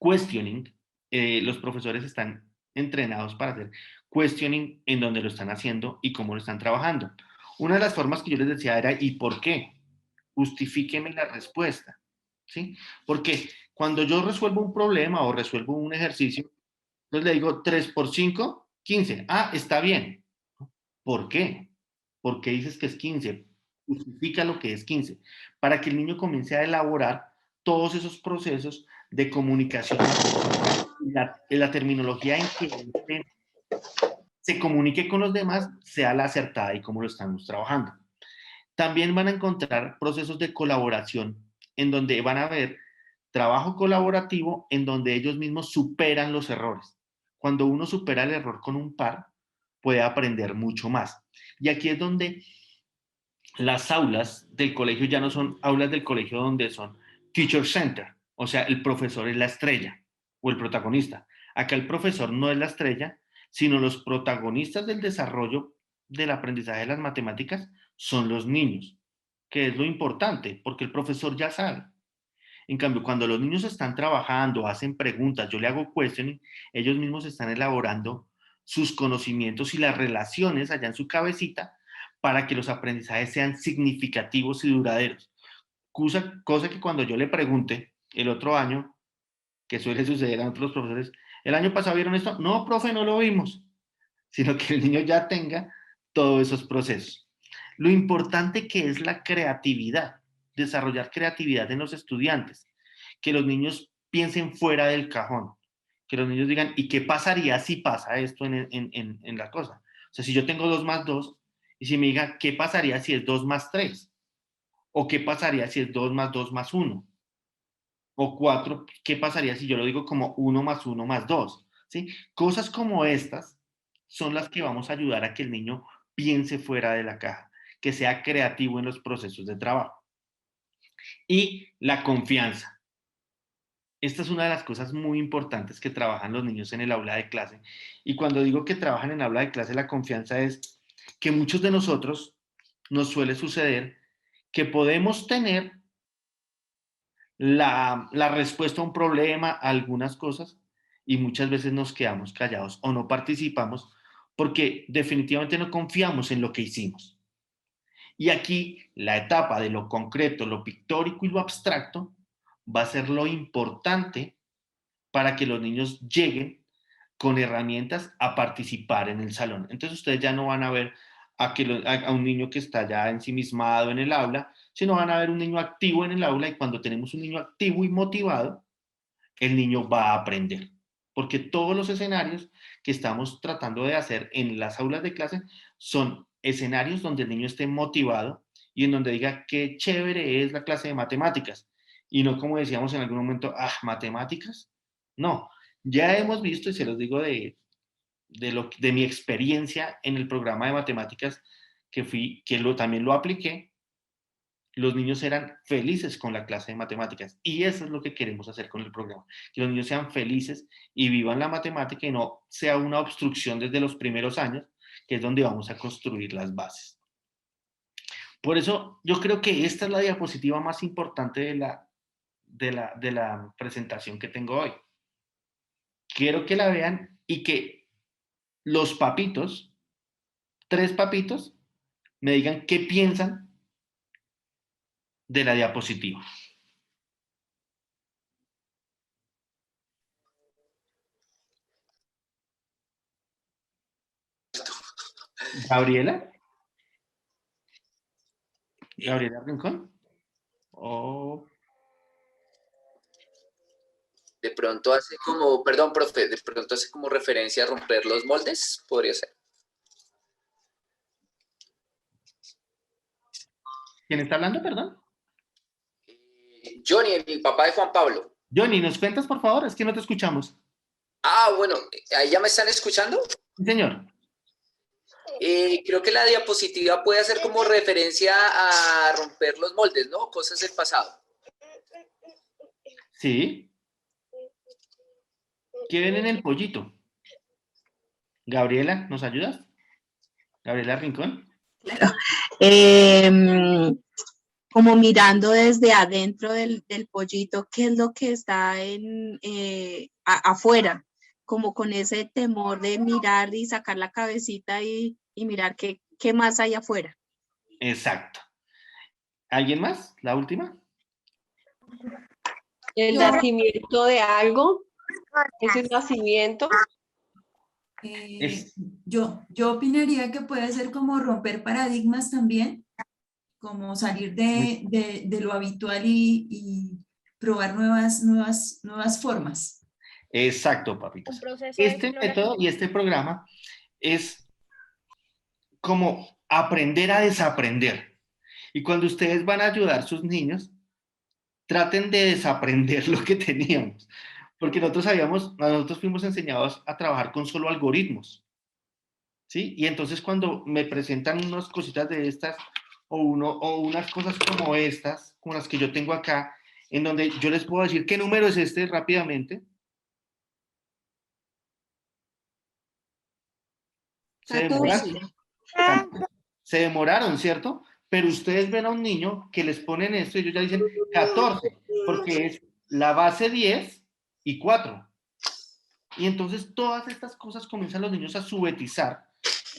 questioning. Los profesores están entrenados para hacer questioning en donde lo están haciendo y cómo lo están trabajando. Una de las formas que yo les decía era ¿y por qué? Justifíqueme la respuesta, ¿sí? Porque cuando yo resuelvo un problema o resuelvo un ejercicio, entonces le digo 3 por 5, 15. Ah, está bien. ¿Por qué? ¿Por qué dices que es 15? Justifica lo que es 15. Para que el niño comience a elaborar todos esos procesos de comunicación. La terminología en que se comunique con los demás sea la acertada y cómo lo estamos trabajando. También van a encontrar procesos de colaboración en donde van a ver trabajo colaborativo en donde ellos mismos superan los errores. Cuando uno supera el error con un par, puede aprender mucho más. Y aquí es donde las aulas del colegio ya no son aulas del colegio donde son teacher center, o sea, el profesor es la estrella o el protagonista. Acá el profesor no es la estrella, sino los protagonistas del desarrollo del aprendizaje de las matemáticas son los niños, que es lo importante, porque el profesor ya sabe. En cambio, cuando los niños están trabajando, hacen preguntas, yo le hago questioning, ellos mismos están elaborando sus conocimientos y las relaciones allá en su cabecita para que los aprendizajes sean significativos y duraderos. Cosa que cuando yo le pregunte el otro año, que suele suceder a otros profesores, ¿el año pasado vieron esto? No, profe, no lo vimos, sino que el niño ya tenga todos esos procesos. Lo importante que es la creatividad, desarrollar creatividad en los estudiantes, que los niños piensen fuera del cajón, que los niños digan, ¿y qué pasaría si pasa esto en la cosa? O sea, si yo tengo 2 más 2, y si me diga, ¿qué pasaría si es 2 más 3? ¿O qué pasaría si es 2 más 2 más 1? O 4, ¿qué pasaría si yo lo digo como 1 más 1 más 2? ¿Sí? Cosas como estas son las que vamos a ayudar a que el niño piense fuera de la caja, que sea creativo en los procesos de trabajo. Y la confianza. Esta es una de las cosas muy importantes que trabajan los niños en el aula de clase. Y cuando digo que trabajan en el aula de clase, la confianza es que muchos de nosotros nos suele suceder que podemos tener la respuesta a un problema, a algunas cosas, y muchas veces nos quedamos callados o no participamos porque definitivamente no confiamos en lo que hicimos. Y aquí la etapa de lo concreto, lo pictórico y lo abstracto va a ser lo importante para que los niños lleguen con herramientas a participar en el salón. Entonces ustedes ya no van a ver a un niño que está ya ensimismado en el aula, sino van a ver un niño activo en el aula, y cuando tenemos un niño activo y motivado, el niño va a aprender. Porque todos los escenarios que estamos tratando de hacer en las aulas de clase son escenarios donde el niño esté motivado y en donde diga qué chévere es la clase de matemáticas. Y no como decíamos en algún momento, matemáticas. No, ya hemos visto, y se los digo de mi experiencia en el programa de matemáticas también lo apliqué, los niños eran felices con la clase de matemáticas, y eso es lo que queremos hacer con el programa, que los niños sean felices y vivan la matemática y no sea una obstrucción desde los primeros años, que es donde vamos a construir las bases. Por eso yo creo que esta es la diapositiva más importante de la presentación que tengo hoy. Quiero que la vean y que los papitos, 3 papitos, me digan qué piensan de la diapositiva. ¿Gabriela? ¿Gabriela Rincón?
De pronto hace como, perdón, profe, de pronto hace como referencia a romper los moldes, podría ser.
¿Quién está hablando, perdón?
Johnny, el papá de Juan Pablo.
Johnny, ¿nos cuentas, por favor? Es que no te escuchamos.
Bueno, ¿ahí ya me están escuchando?
Sí, señor.
Creo que la diapositiva puede hacer como referencia a romper los moldes, ¿no? Cosas del pasado.
Sí. ¿Qué ven en el pollito? Gabriela, ¿nos ayudas? Gabriela Rincón.
Como mirando desde adentro del pollito, qué es lo que está afuera, como con ese temor de mirar y sacar la cabecita y mirar qué más hay afuera.
Exacto. ¿Alguien más? ¿La última?
El nacimiento de algo. ¿Es el nacimiento?
Yo opinaría que puede ser como romper paradigmas también, como salir de lo habitual y probar nuevas formas.
Exacto, papitos. Este método y este programa es como aprender a desaprender. Y cuando ustedes van a ayudar a sus niños, traten de desaprender lo que teníamos. Porque nosotros fuimos enseñados a trabajar con solo algoritmos. ¿Sí? Y entonces cuando me presentan unas cositas de estas o unas cosas como estas, como las que yo tengo acá, en donde yo les puedo decir qué número es este rápidamente. Se demoraron, ¿cierto? Pero ustedes ven a un niño que les ponen esto y ellos ya dicen 14, porque es la base 10 y 4. Y entonces todas estas cosas comienzan los niños a subetizar,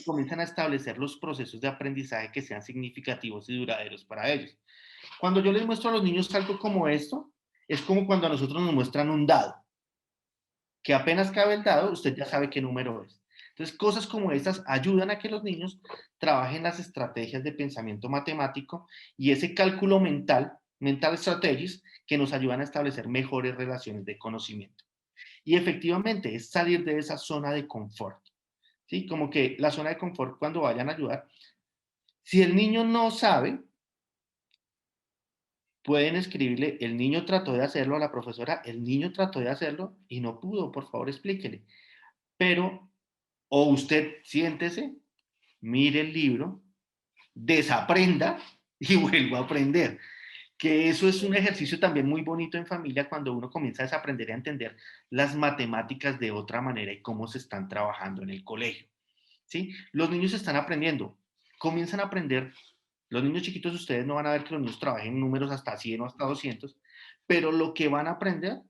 comienzan a establecer los procesos de aprendizaje que sean significativos y duraderos para ellos. Cuando yo les muestro a los niños algo como esto, es como cuando a nosotros nos muestran un dado, que apenas cabe el dado, usted ya sabe qué número es. Entonces, cosas como estas ayudan a que los niños trabajen las estrategias de pensamiento matemático y ese cálculo mental strategies, que nos ayudan a establecer mejores relaciones de conocimiento. Y efectivamente, es salir de esa zona de confort. ¿Sí? Como que la zona de confort, cuando vayan a ayudar, si el niño no sabe, pueden escribirle, el niño trató de hacerlo a la profesora, el niño trató de hacerlo y no pudo, por favor explíquele. Pero, o usted siéntese, mire el libro, desaprenda y vuelva a aprender. Que eso es un ejercicio también muy bonito en familia cuando uno comienza a desaprender a entender las matemáticas de otra manera y cómo se están trabajando en el colegio. ¿Sí? Los niños están aprendiendo, comienzan a aprender. Los niños chiquitos, ustedes no van a ver que los niños trabajen números hasta 100 o hasta 200, pero lo que van a aprender,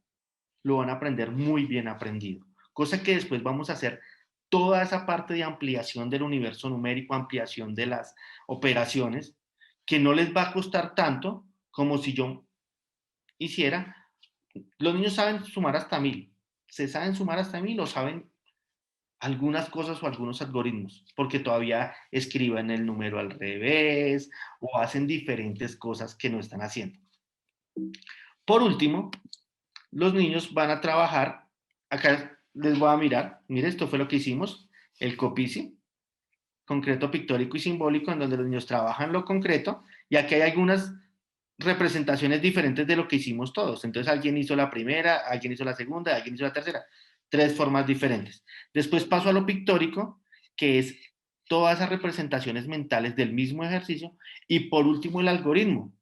lo van a aprender muy bien aprendido. Cosa que después vamos a hacer toda esa parte de ampliación del universo numérico, ampliación de las operaciones, que no les va a costar tanto como si yo hiciera. Los niños saben sumar hasta 1000. ¿Se saben sumar hasta 1000 o saben algunas cosas o algunos algoritmos? Porque todavía escriben el número al revés o hacen diferentes cosas que no están haciendo. Por último, los niños van a trabajar, acá les voy a mirar, mire, esto fue lo que hicimos, el COPICI, concreto, pictórico y simbólico, en donde los niños trabajan lo concreto, y aquí hay algunas representaciones diferentes de lo que hicimos todos. Entonces alguien hizo la primera, alguien hizo la segunda, alguien hizo la tercera. 3 formas diferentes. Después paso a lo pictórico, que es todas esas representaciones mentales del mismo ejercicio. Y por último el algoritmo,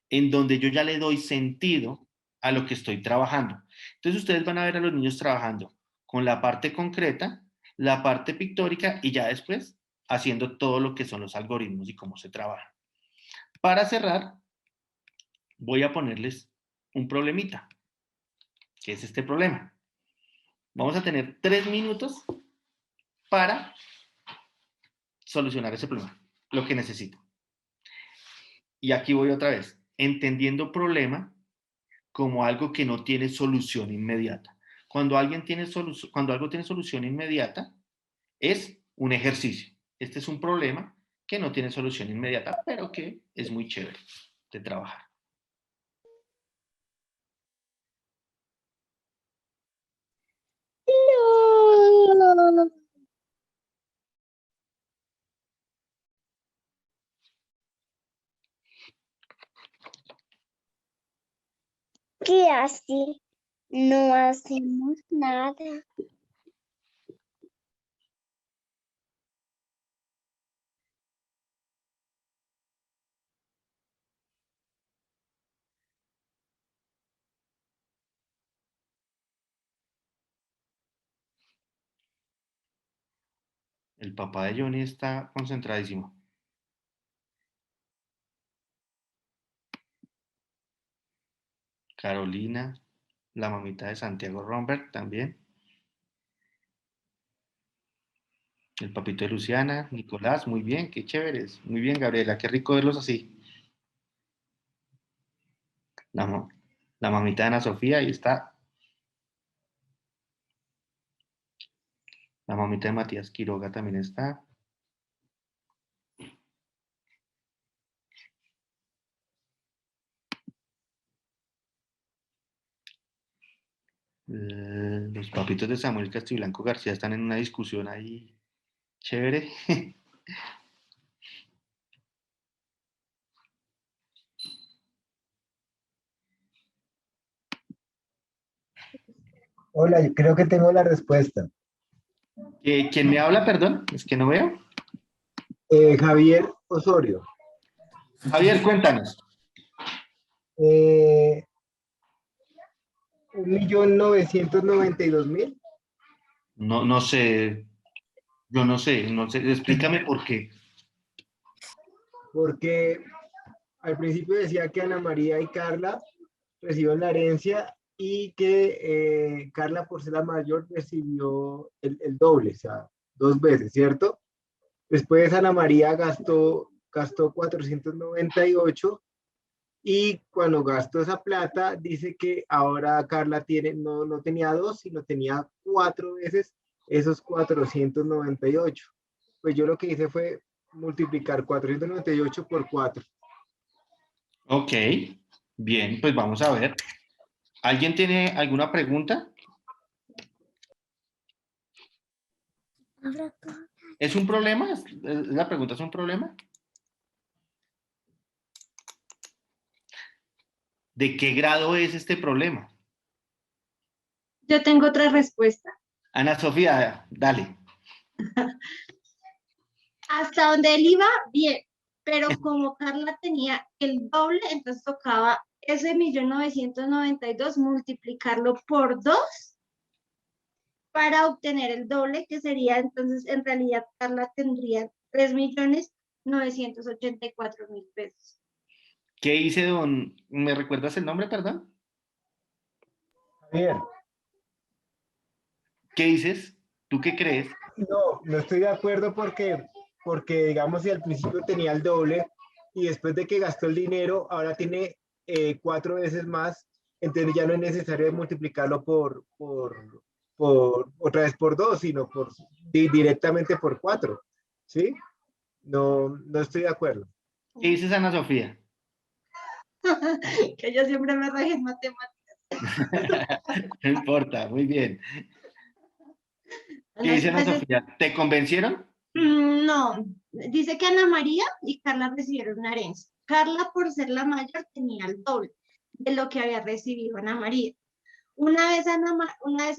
en donde yo ya le doy sentido a lo que estoy trabajando. Entonces ustedes van a ver a los niños trabajando con la parte concreta, la parte pictórica y ya después haciendo todo lo que son los algoritmos y cómo se trabaja. Para cerrar, voy a ponerles un problemita, que es este problema. Vamos a tener 3 minutos para solucionar ese problema, lo que necesito. Y aquí voy otra vez, entendiendo problema como algo que no tiene solución inmediata. Cuando algo tiene solución inmediata, es un ejercicio. Este es un problema que no tiene solución inmediata, pero que es muy chévere de trabajar.
¿Qué hace? No hacemos nada.
El papá de Johnny está concentradísimo. Carolina, la mamita de Santiago Romberg también. El papito de Luciana, Nicolás, muy bien, qué chéveres. Muy bien, Gabriela, qué rico verlos así. La mamita de Ana Sofía, ahí está. La mamita de Matías Quiroga también está. Los papitos de Samuel Castiblanco García están en una discusión ahí chévere.
Hola, yo creo que tengo la respuesta.
¿Quién me habla, perdón? Es que no veo.
Javier Osorio.
Javier, cuéntanos.
1.992.000.
No sé, yo no sé, explícame por qué.
Porque al principio decía que Ana María y Carla recibieron la herencia y que Carla, por ser la mayor, recibió el doble, o sea, 2 veces, ¿cierto? Después Ana María gastó 498 y cuando gastó esa plata, dice que ahora Carla no tenía 2, sino tenía 4 veces esos 498. Pues yo lo que hice fue multiplicar 498 por 4.
Ok, bien, pues vamos a ver. ¿Alguien tiene alguna pregunta? ¿Es un problema? ¿La pregunta es un problema? ¿De qué grado es este problema?
Yo tengo otra respuesta.
Ana Sofía, dale.
Hasta donde él iba, bien, pero como Carla tenía el doble, entonces tocaba ese 1.992.000 multiplicarlo por 2 para obtener el doble, que sería entonces, en realidad, Carla tendría 3.984.000 pesos.
¿Qué hice, don? ¿Me recuerdas el nombre, perdón?
Javier.
¿Qué dices? ¿Tú qué crees?
No estoy de acuerdo porque digamos, si al principio tenía el doble y después de que gastó el dinero, ahora tiene 4 veces más, entonces ya no es necesario multiplicarlo por otra vez por 2, sino directamente por 4, ¿sí? No estoy de acuerdo.
¿Qué dices, Ana Sofía?
Que yo siempre me rege en matemáticas.
No importa, muy bien. ¿Qué dice Ana Sofía? ¿Te convencieron?
No, dice que Ana María y Carla recibieron una herencia. Carla, por ser la mayor, tenía el doble de lo que había recibido Ana María. Una vez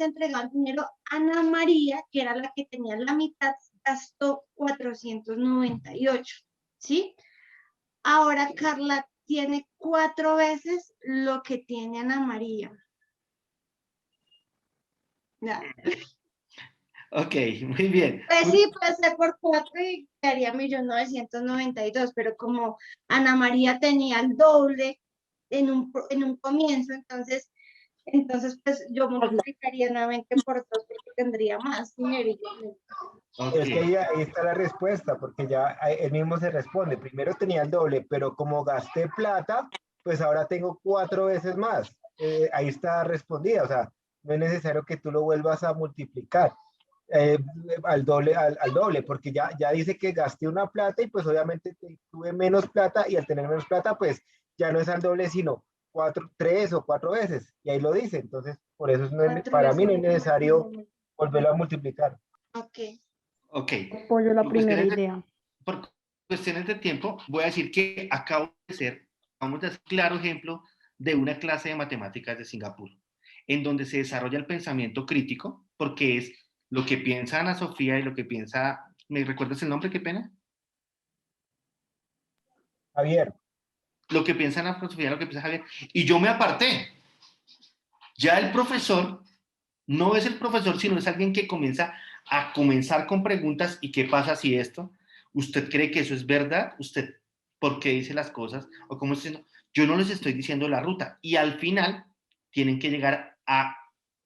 entregado el dinero, Ana María, que era la que tenía la mitad, gastó 498, ¿sí? Ahora Carla tiene 4 veces lo que tiene Ana María. Ya.
Ok, muy bien.
Pues sí, puede ser por 4 y quedaría 1.992.000, pero como Ana María tenía el doble en un comienzo, entonces pues yo multiplicaría nuevamente por 2 porque tendría más dinero.
Es que ahí está la respuesta, porque ya él mismo se responde. Primero tenía el doble, pero como gasté plata, pues ahora tengo 4 veces más. Ahí está respondida, o sea, no es necesario que tú lo vuelvas a multiplicar al doble, porque ya dice que gasté una plata y pues obviamente tuve menos plata y al tener menos plata, pues ya no es al doble, sino 3 o 4 veces. Y ahí lo dice, entonces por eso para mí no es necesario volverlo a multiplicar.
Ok.
Apoyo la primera idea.
Por cuestiones de tiempo, voy a decir que acabo de hacer, vamos a hacer un claro ejemplo de una clase de matemáticas de Singapur, en donde se desarrolla el pensamiento crítico, porque es lo que piensa Ana Sofía y lo que piensa, ¿me recuerdas el nombre? Qué pena.
Javier.
Lo que piensa Ana Sofía, lo que piensa Javier. Y yo me aparté. Ya el profesor No es el profesor, sino es alguien que comienza a comenzar con preguntas. ¿Y qué pasa si esto? ¿Usted cree que eso es verdad? ¿Usted por qué dice las cosas? ¿O cómo está diciendo? Yo no les estoy diciendo la ruta. Y al final tienen que llegar a,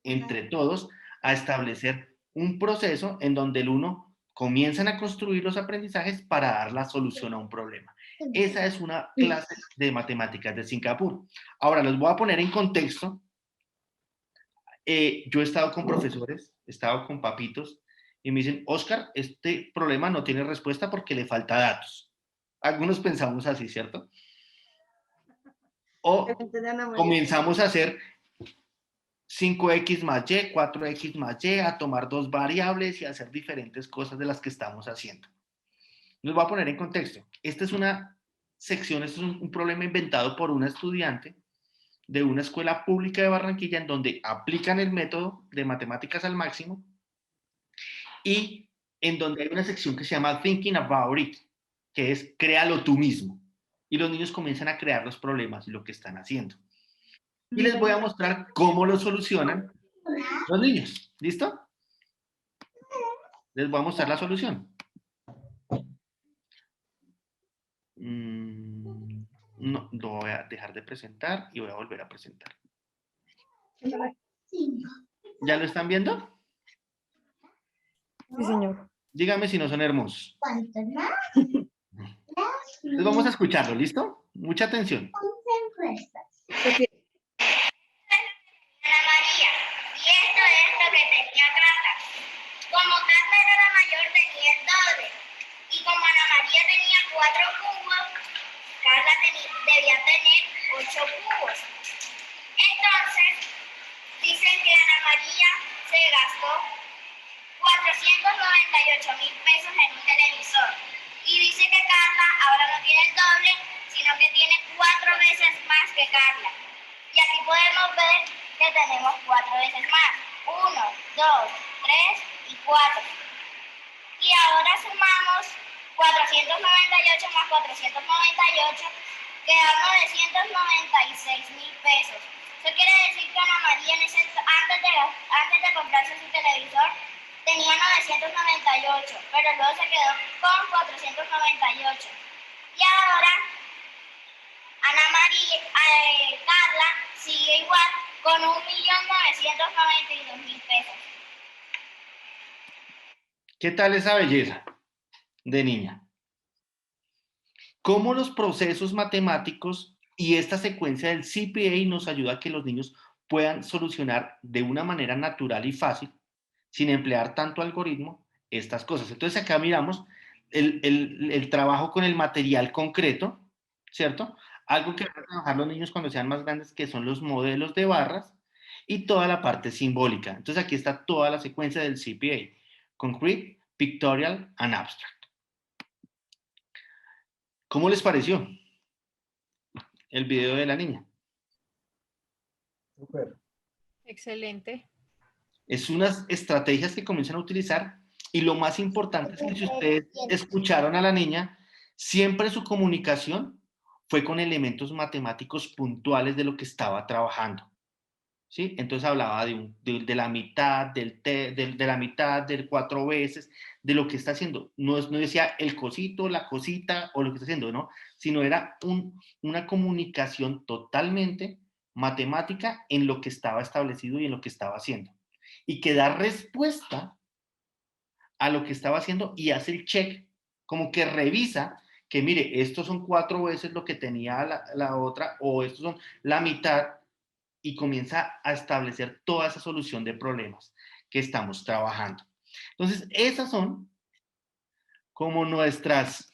entre todos, a establecer un proceso en donde el uno comienzan a construir los aprendizajes para dar la solución a un problema. Esa es una clase de matemáticas de Singapur. Ahora, los voy a poner en contexto. Yo he estado con profesores, he estado con papitos, y me dicen, Oscar, este problema no tiene respuesta porque le falta datos. Algunos pensamos así, ¿cierto? O comenzamos a hacer 5x más y, 4x más y, a tomar dos variables y a hacer diferentes cosas de las que estamos haciendo. Les voy a poner en contexto. Esta es una sección, este es un problema inventado por una estudiante de una escuela pública de Barranquilla en donde aplican el método de matemáticas al máximo y en donde hay una sección que se llama Thinking About It, que es créalo tú mismo. Y los niños comienzan a crear los problemas y lo que están haciendo. Y les voy a mostrar cómo lo solucionan los niños. ¿Listo? Les voy a mostrar la solución. No, lo voy a dejar de presentar y voy a volver a presentar. ¿Ya lo están viendo?
Sí, señor.
Dígame si no son hermosos. Entonces vamos a escucharlo, ¿listo? Mucha atención.
Ana María, y esto es lo que tenía Carla. Como Carla era la mayor, tenía el doble. Y como Ana María tenía 4 cubos, Carla debía tener 8 cubos. Entonces, dicen que Ana María se gastó 498.000 pesos en un televisor. Y dice que Carla ahora no tiene el doble, sino que tiene 4 veces más que Carla. Y aquí podemos ver que tenemos 4 veces más. 1, 2, 3 y 4. Y ahora sumamos 498 más 498, que da 996.000 pesos. Eso quiere decir que Ana María antes de comprarse su televisor tenía 998, pero luego se quedó con 498. Y ahora Carla sigue igual con 1.992.000 pesos.
¿Qué tal esa belleza de niña? Cómo los procesos matemáticos y esta secuencia del CPA nos ayuda a que los niños puedan solucionar de una manera natural y fácil, sin emplear tanto algoritmo, estas cosas. Entonces acá miramos el trabajo con el material concreto, ¿cierto? Algo que van a trabajar los niños cuando sean más grandes, que son los modelos de barras y toda la parte simbólica. Entonces aquí está toda la secuencia del CPA: Concrete, Pictorial and Abstract. ¿Cómo les pareció el video de la niña?
Súper.
Excelente.
Es unas estrategias que comienzan a utilizar, y lo más importante es que si ustedes escucharon a la niña, siempre su comunicación fue con elementos matemáticos puntuales de lo que estaba trabajando, ¿sí? Entonces hablaba de la mitad, de la mitad, del 4 veces, de lo que está haciendo. No decía el cosito, la cosita o lo que está haciendo, ¿no? Sino era una comunicación totalmente matemática en lo que estaba establecido y en lo que estaba haciendo. Y que da respuesta a lo que estaba haciendo y hace el check, como que revisa que mire, estos son 4 veces lo que tenía la otra, o estos son la mitad, y comienza a establecer toda esa solución de problemas que estamos trabajando. Entonces, esas son como nuestras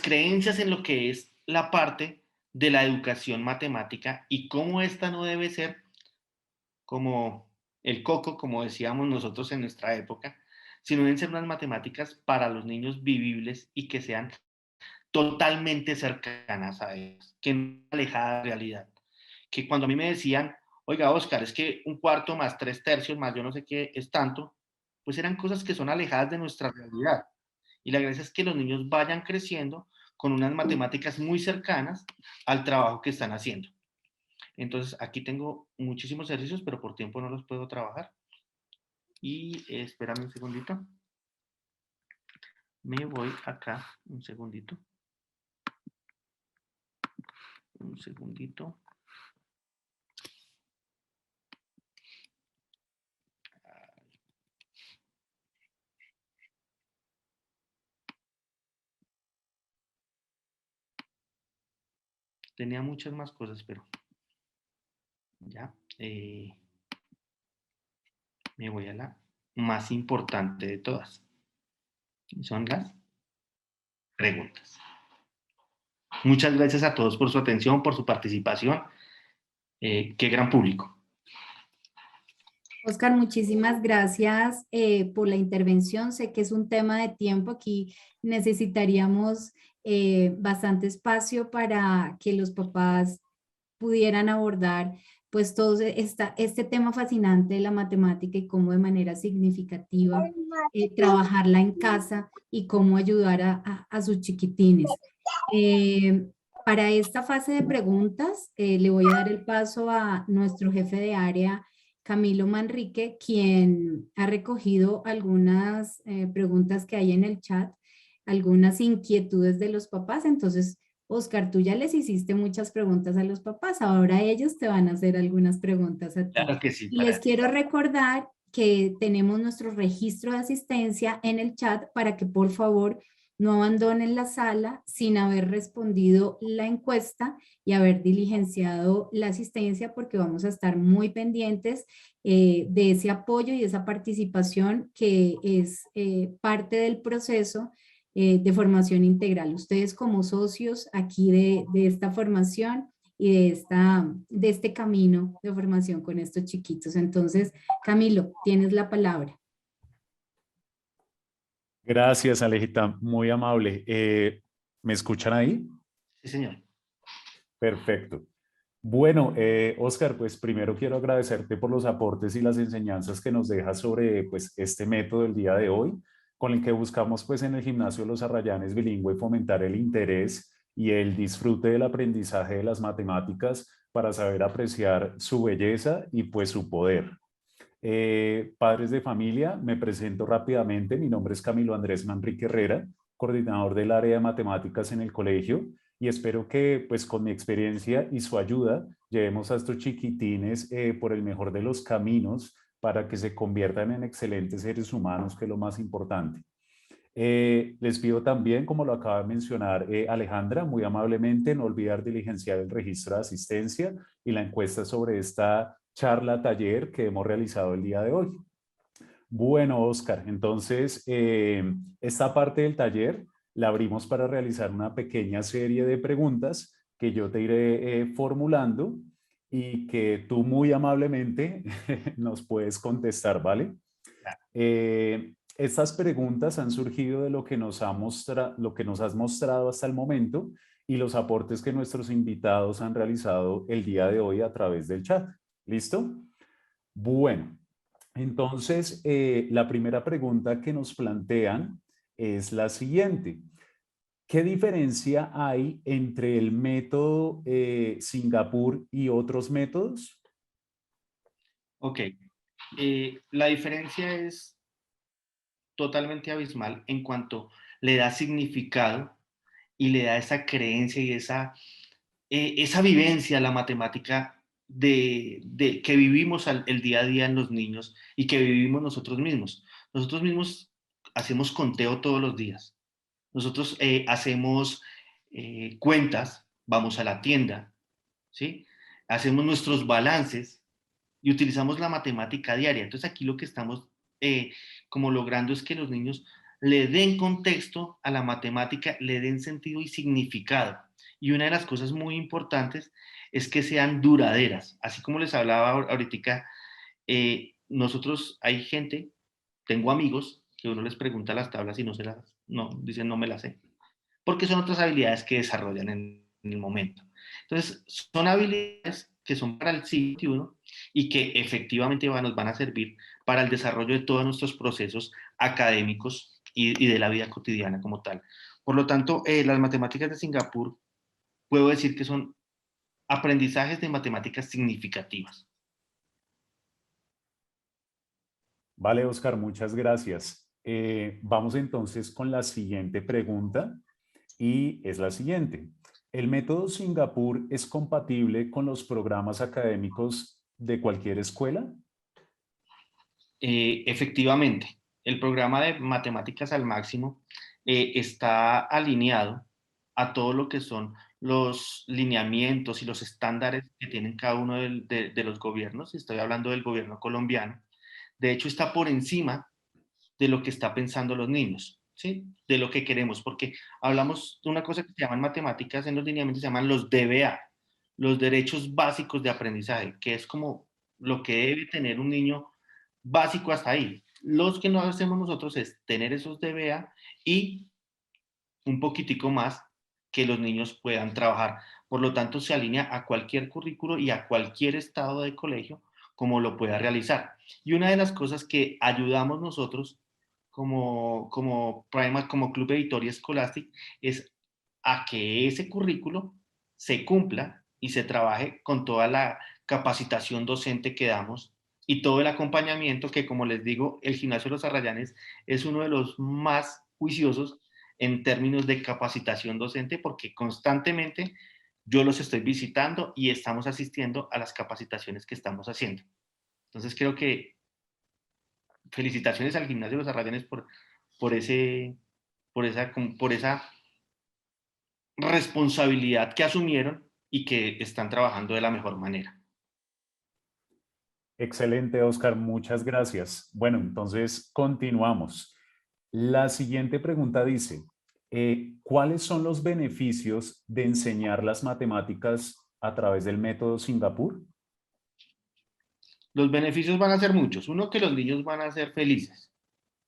creencias en lo que es la parte de la educación matemática y cómo esta no debe ser como el coco, como decíamos nosotros en nuestra época, sino deben ser unas matemáticas para los niños vivibles y que sean totalmente cercanas a ellos, que no alejadas de la realidad. Que cuando a mí me decían, oiga, Oscar, es que 1/4 más 3/3 más yo no sé qué es tanto, pues eran cosas que son alejadas de nuestra realidad. Y la gracia es que los niños vayan creciendo con unas matemáticas muy cercanas al trabajo que están haciendo. Entonces, aquí tengo muchísimos ejercicios, pero por tiempo no los puedo trabajar. Y espérame un segundito. Me voy acá, un segundito. Un segundito. Tenía muchas más cosas, pero ya. Me voy a la más importante de todas. Son las preguntas. Muchas gracias a todos por su atención, por su participación. Qué gran público.
Oscar, muchísimas gracias por la intervención. Sé que es un tema de tiempo. Aquí necesitaríamos bastante espacio para que los papás pudieran abordar pues todo este tema fascinante de la matemática y cómo de manera significativa trabajarla en casa y cómo ayudar a sus chiquitines. Para esta fase de preguntas le voy a dar el paso a nuestro jefe de área, Camilo Manrique, quien ha recogido algunas preguntas que hay en el chat, algunas inquietudes de los papás. Entonces, Oscar, tú ya les hiciste muchas preguntas a los papás, ahora ellos te van a hacer algunas preguntas a ti.
Claro que sí.
Y les quiero recordar que tenemos nuestro registro de asistencia en el chat para que por favor no abandonen la sala sin haber respondido la encuesta y haber diligenciado la asistencia, porque vamos a estar muy pendientes de ese apoyo y esa participación que es parte del proceso de formación integral. Ustedes como socios aquí de esta formación y de este camino de formación con estos chiquitos. Entonces, Camilo, tienes la palabra.
Gracias, Alejita, muy amable. ¿Me escuchan ahí?
Sí, señor.
Perfecto. Bueno, Oscar, pues primero quiero agradecerte por los aportes y las enseñanzas que nos dejas sobre pues, este método del día de hoy, con el que buscamos pues, en el Gimnasio Los Arrayanes Bilingüe fomentar el interés y el disfrute del aprendizaje de las matemáticas para saber apreciar su belleza y pues su poder. Padres de familia, me presento rápidamente. Mi nombre es Camilo Andrés Manrique Herrera, coordinador del área de matemáticas en el colegio, y espero que pues con mi experiencia y su ayuda llevemos a estos chiquitines por el mejor de los caminos para que se conviertan en excelentes seres humanos, que es lo más importante. Les pido también, como lo acaba de mencionar Alejandra, muy amablemente no olvidar diligenciar el registro de asistencia y la encuesta sobre esta charla taller que hemos realizado el día de hoy. Bueno, Oscar, entonces esta parte del taller la abrimos para realizar una pequeña serie de preguntas que yo te iré formulando y que tú muy amablemente nos puedes contestar, ¿vale? Estas preguntas han surgido de lo que nos has mostrado hasta el momento y los aportes que nuestros invitados han realizado el día de hoy a través del chat. ¿Listo? Bueno, entonces la primera pregunta que nos plantean es la siguiente. ¿Qué diferencia hay entre el método Singapur y otros métodos?
Ok. La diferencia es totalmente abismal en cuanto le da significado y le da esa creencia y esa vivencia a la matemática que vivimos el día a día en los niños y que vivimos nosotros mismos. Nosotros mismos hacemos conteo todos los días. Nosotros hacemos cuentas, vamos a la tienda, ¿sí? Hacemos nuestros balances y utilizamos la matemática diaria. Entonces aquí lo que estamos como logrando es que los niños le den contexto a la matemática, le den sentido y significado. Y una de las cosas muy importantes es que sean duraderas. Así como les hablaba ahorita, nosotros hay gente, tengo amigos, que uno les pregunta las tablas y dicen no me las sé. Porque son otras habilidades que desarrollan en el momento. Entonces, son habilidades que son para el siglo XXI y que efectivamente nos van a servir para el desarrollo de todos nuestros procesos académicos y de la vida cotidiana como tal. Por lo tanto, las matemáticas de Singapur, puedo decir que son aprendizajes de matemáticas significativas.
Vale, Oscar, muchas gracias. Vamos entonces con la siguiente pregunta y es la siguiente. ¿El método Singapur es compatible con los programas académicos de cualquier escuela?
Efectivamente, el programa de matemáticas al máximo está alineado a todo lo que son los lineamientos y los estándares que tienen cada uno de los gobiernos. Estoy hablando del gobierno colombiano. De hecho, está por encima de lo que está pensando los niños, ¿sí? De lo que queremos, porque hablamos de una cosa que se llaman matemáticas, en los lineamientos se llaman los DBA, los derechos básicos de aprendizaje, que es como lo que debe tener un niño básico hasta ahí. Los que no hacemos nosotros es tener esos DBA y un poquitico más que los niños puedan trabajar. Por lo tanto, se alinea a cualquier currículo y a cualquier estado de colegio como lo pueda realizar. Y una de las cosas que ayudamos nosotros como Club Editoria Scholastic es a que ese currículo se cumpla y se trabaje con toda la capacitación docente que damos y todo el acompañamiento que, como les digo, el Gimnasio de los Arrayanes es uno de los más juiciosos en términos de capacitación docente, porque constantemente yo los estoy visitando y estamos asistiendo a las capacitaciones que estamos haciendo. Entonces creo que felicitaciones al Gimnasio de los Arrayanes por esa responsabilidad que asumieron y que están trabajando de la mejor manera.
Excelente, Oscar, muchas gracias. Bueno, entonces continuamos. La siguiente pregunta dice, ¿cuáles son los beneficios de enseñar las matemáticas a través del método Singapur?
Los beneficios van a ser muchos. Uno, que los niños van a ser felices.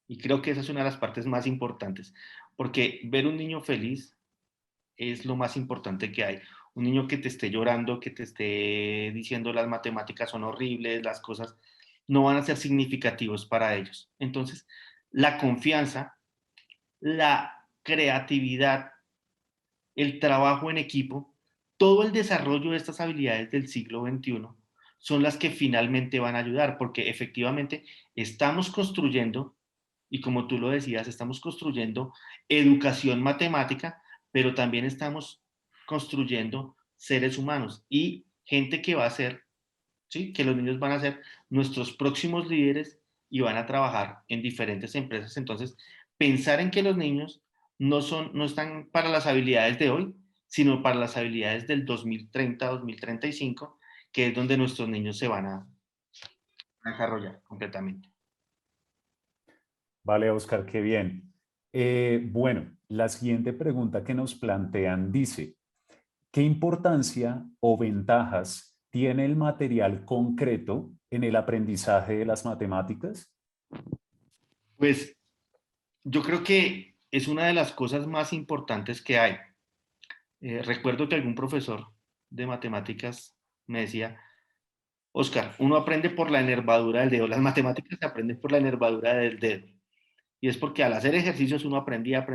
Y creo que esa es una de las partes más importantes, porque ver un niño feliz es lo más importante que hay. Un niño que te esté llorando, que te esté diciendo las matemáticas son horribles, las cosas no van a ser significativos para ellos. Entonces, la confianza, la creatividad, el trabajo en equipo, todo el desarrollo de estas habilidades del siglo XXI son las que finalmente van a ayudar, porque efectivamente estamos construyendo, y como tú lo decías, estamos construyendo educación matemática, pero también estamos construyendo seres humanos y gente que va a ser, ¿sí? Que los niños van a ser nuestros próximos líderes y van a trabajar en diferentes empresas. Entonces, pensar en que los niños no están para las habilidades de hoy, sino para las habilidades del 2030, 2035, que es donde nuestros niños se van a desarrollar completamente.
Vale, Oscar, qué bien. Bueno, la siguiente pregunta que nos plantean dice, ¿qué importancia o ventajas tiene el material concreto en el aprendizaje de las matemáticas?
Pues yo creo que es una de las cosas más importantes que hay. Recuerdo que algún profesor de matemáticas me decía, Oscar, uno aprende por la enervadura del dedo, las matemáticas se aprenden por la enervadura del dedo. Y es porque al hacer ejercicios uno aprendía.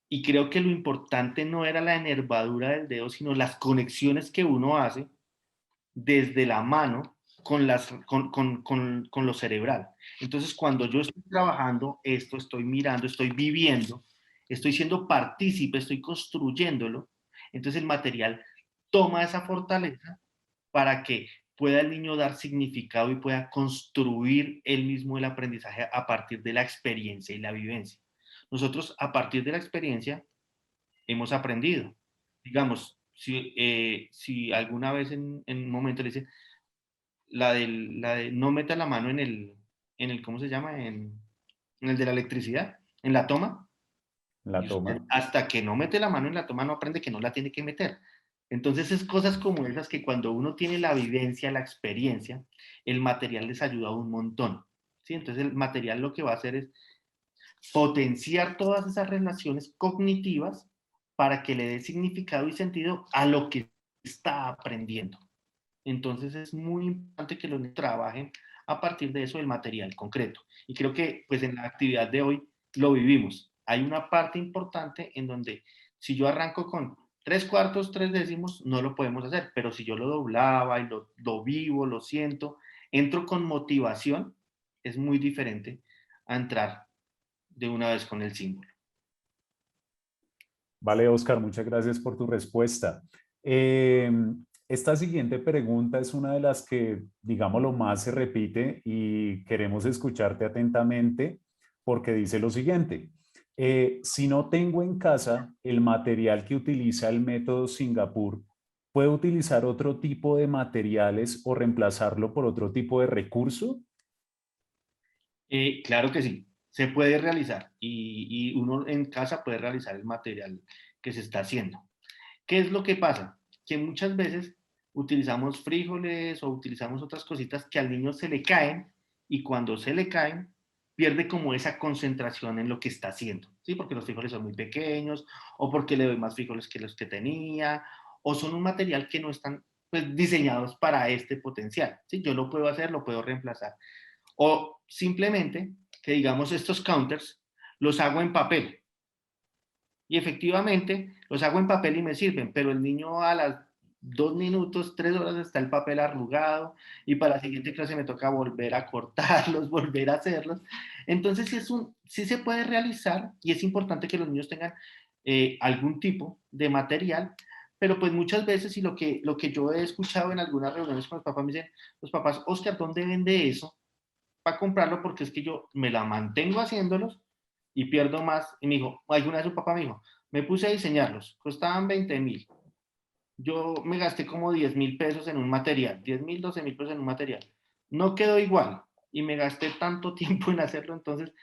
Y creo que lo importante no era la enervadura del dedo, sino las conexiones que uno hace desde la mano con lo cerebral. Entonces, cuando yo estoy trabajando esto, estoy mirando, estoy viviendo, estoy siendo partícipe, estoy construyéndolo, entonces el material toma esa fortaleza para que pueda el niño dar significado y pueda construir él mismo el aprendizaje a partir de la experiencia y la vivencia. Nosotros, a partir de la experiencia, hemos aprendido. Digamos, si alguna vez en un momento le dicen, la de no meta la mano en el ¿cómo se llama? En el de la electricidad, en la toma.
La toma.
Hasta que no mete la mano en la toma no aprende que no la tiene que meter. Entonces es cosas como esas que cuando uno tiene la vivencia, la experiencia, el material les ayuda un montón. ¿Sí? Entonces el material lo que va a hacer es potenciar todas esas relaciones cognitivas para que le dé significado y sentido a lo que está aprendiendo. Entonces es muy importante que los niños trabajen a partir de eso del material concreto. Y creo que pues en la actividad de hoy lo vivimos. Hay una parte importante en donde si yo arranco con 3/4, 3/10 no lo podemos hacer, pero si yo lo doblaba y lo vivo, lo siento, entro con motivación, es muy diferente a entrar de una vez con el símbolo.
Vale, Oscar, muchas gracias por tu respuesta. Esta siguiente pregunta es una de las que, digámoslo, más se repite y queremos escucharte atentamente porque dice lo siguiente. Si no tengo en casa el material que utiliza el método Singapur, ¿puedo utilizar otro tipo de materiales o reemplazarlo por otro tipo de recurso?
Claro que sí, se puede realizar y uno en casa puede realizar el material que se está haciendo. ¿Qué es lo que pasa? Que muchas veces utilizamos frijoles o utilizamos otras cositas que al niño se le caen y cuando se le caen pierde como esa concentración en lo que está haciendo, ¿sí? Porque los frijoles son muy pequeños o porque le doy más frijoles que los que tenía o son un material que no están pues, diseñados para este potencial, ¿sí? Yo lo puedo hacer, lo puedo reemplazar. O simplemente que digamos estos counters los hago en papel. Y efectivamente los hago en papel y me sirven, pero el niño a las 2 minutos, 3 horas está el papel arrugado y para la siguiente clase me toca volver a cortarlos, volver a hacerlos. Entonces sí se puede realizar y es importante que los niños tengan algún tipo de material, pero pues muchas veces y lo que yo he escuchado en algunas reuniones con los papás, me dicen los papás, Oscar, ¿dónde vende eso? Para comprarlo porque es que yo me la mantengo haciéndolos y pierdo más. Y me dijo, alguna vez su papá me dijo, me puse a diseñarlos, costaban 20.000. Yo me gasté como 10.000 pesos en un material, 10.000, 12.000 pesos en un material. No quedó igual y me gasté tanto tiempo en hacerlo, entonces,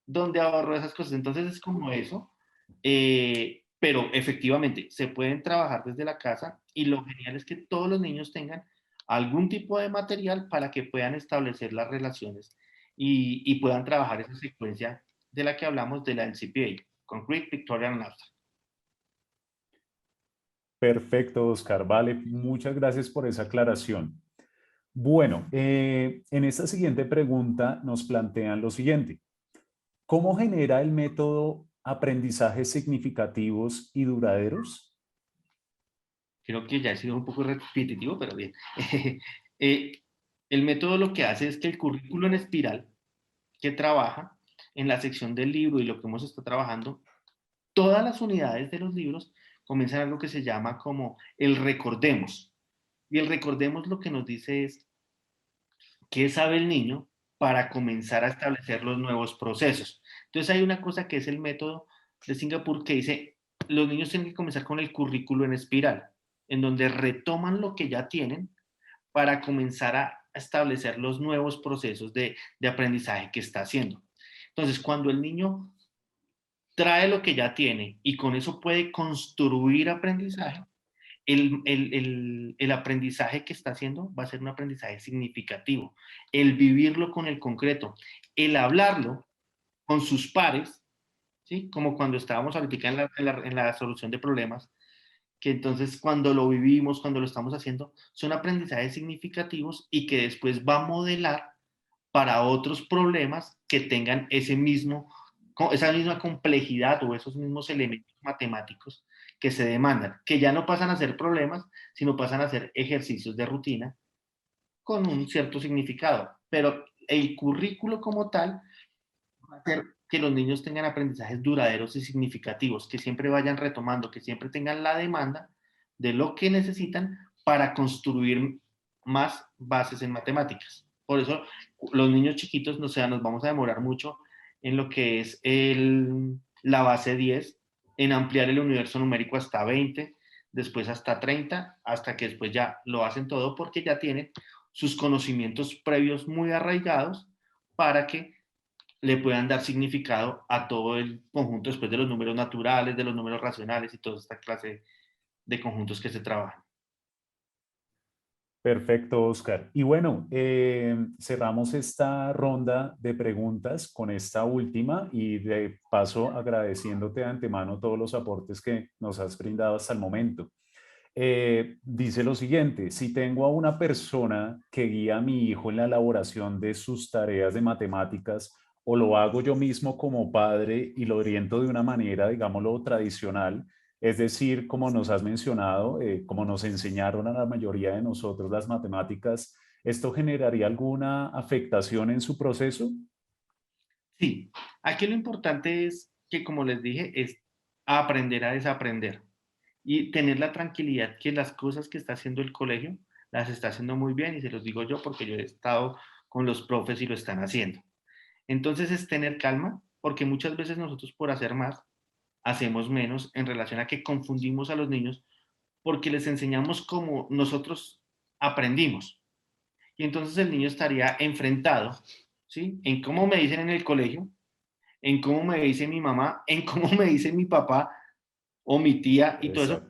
¿dónde ahorro esas cosas? Entonces es como eso, pero efectivamente se pueden trabajar desde la casa y lo genial es que todos los niños tengan algún tipo de material para que puedan establecer las relaciones y puedan trabajar esa secuencia de la que hablamos de la LCPA, Concrete, Pictorial and Abstract.
Perfecto, Oscar. Vale, muchas gracias por esa aclaración. Bueno, en esta siguiente pregunta nos plantean lo siguiente. ¿Cómo genera el método aprendizajes significativos y duraderos?
Creo que ya he sido un poco repetitivo, pero bien. El método lo que hace es que el currículo en espiral que trabaja en la sección del libro y lo que hemos estado trabajando, todas las unidades de los libros comienzan algo que se llama como el recordemos. Y el recordemos lo que nos dice es qué sabe el niño para comenzar a establecer los nuevos procesos. Entonces hay una cosa que es el método de Singapur que dice, los niños tienen que comenzar con el currículo en espiral, en donde retoman lo que ya tienen para comenzar a establecer los nuevos procesos de aprendizaje que está haciendo. Entonces, cuando el niño trae lo que ya tiene y con eso puede construir aprendizaje, el aprendizaje que está haciendo va a ser un aprendizaje significativo. El vivirlo con el concreto, el hablarlo con sus pares, ¿sí? Como cuando estábamos ahorita en la solución de problemas, que entonces cuando lo vivimos, cuando lo estamos haciendo, son aprendizajes significativos y que después va a modelar para otros problemas que tengan esa misma complejidad o esos mismos elementos matemáticos que se demandan, que ya no pasan a ser problemas, sino pasan a ser ejercicios de rutina con un cierto significado. Pero el currículo como tal va a hacer que los niños tengan aprendizajes duraderos y significativos, que siempre vayan retomando, que siempre tengan la demanda de lo que necesitan para construir más bases en matemáticas. Por eso los niños chiquitos, nos vamos a demorar mucho en lo que es la base 10, en ampliar el universo numérico hasta 20, después hasta 30, hasta que después ya lo hacen todo porque ya tienen sus conocimientos previos muy arraigados para que le puedan dar significado a todo el conjunto después de los números naturales, de los números racionales y toda esta clase de conjuntos que se trabajan.
Perfecto, Oscar. Y bueno, cerramos esta ronda de preguntas con esta última y de paso agradeciéndote de antemano todos los aportes que nos has brindado hasta el momento. Dice lo siguiente, si tengo a una persona que guía a mi hijo en la elaboración de sus tareas de matemáticas o lo hago yo mismo como padre y lo oriento de una manera, digámoslo, tradicional, Es decir, como nos has mencionado, como nos enseñaron a la mayoría de nosotros las matemáticas, ¿esto generaría alguna afectación en su proceso?
Sí, aquí lo importante es que, como les dije, es aprender a desaprender y tener la tranquilidad que las cosas que está haciendo el colegio las está haciendo muy bien, y se los digo yo porque yo he estado con los profes y lo están haciendo. Entonces es tener calma, porque muchas veces nosotros por hacer más, hacemos menos en relación a que confundimos a los niños porque les enseñamos como nosotros aprendimos. Y entonces el niño estaría enfrentado, ¿sí? En cómo me dicen en el colegio, en cómo me dice mi mamá, en cómo me dice mi papá o mi tía y todo eso.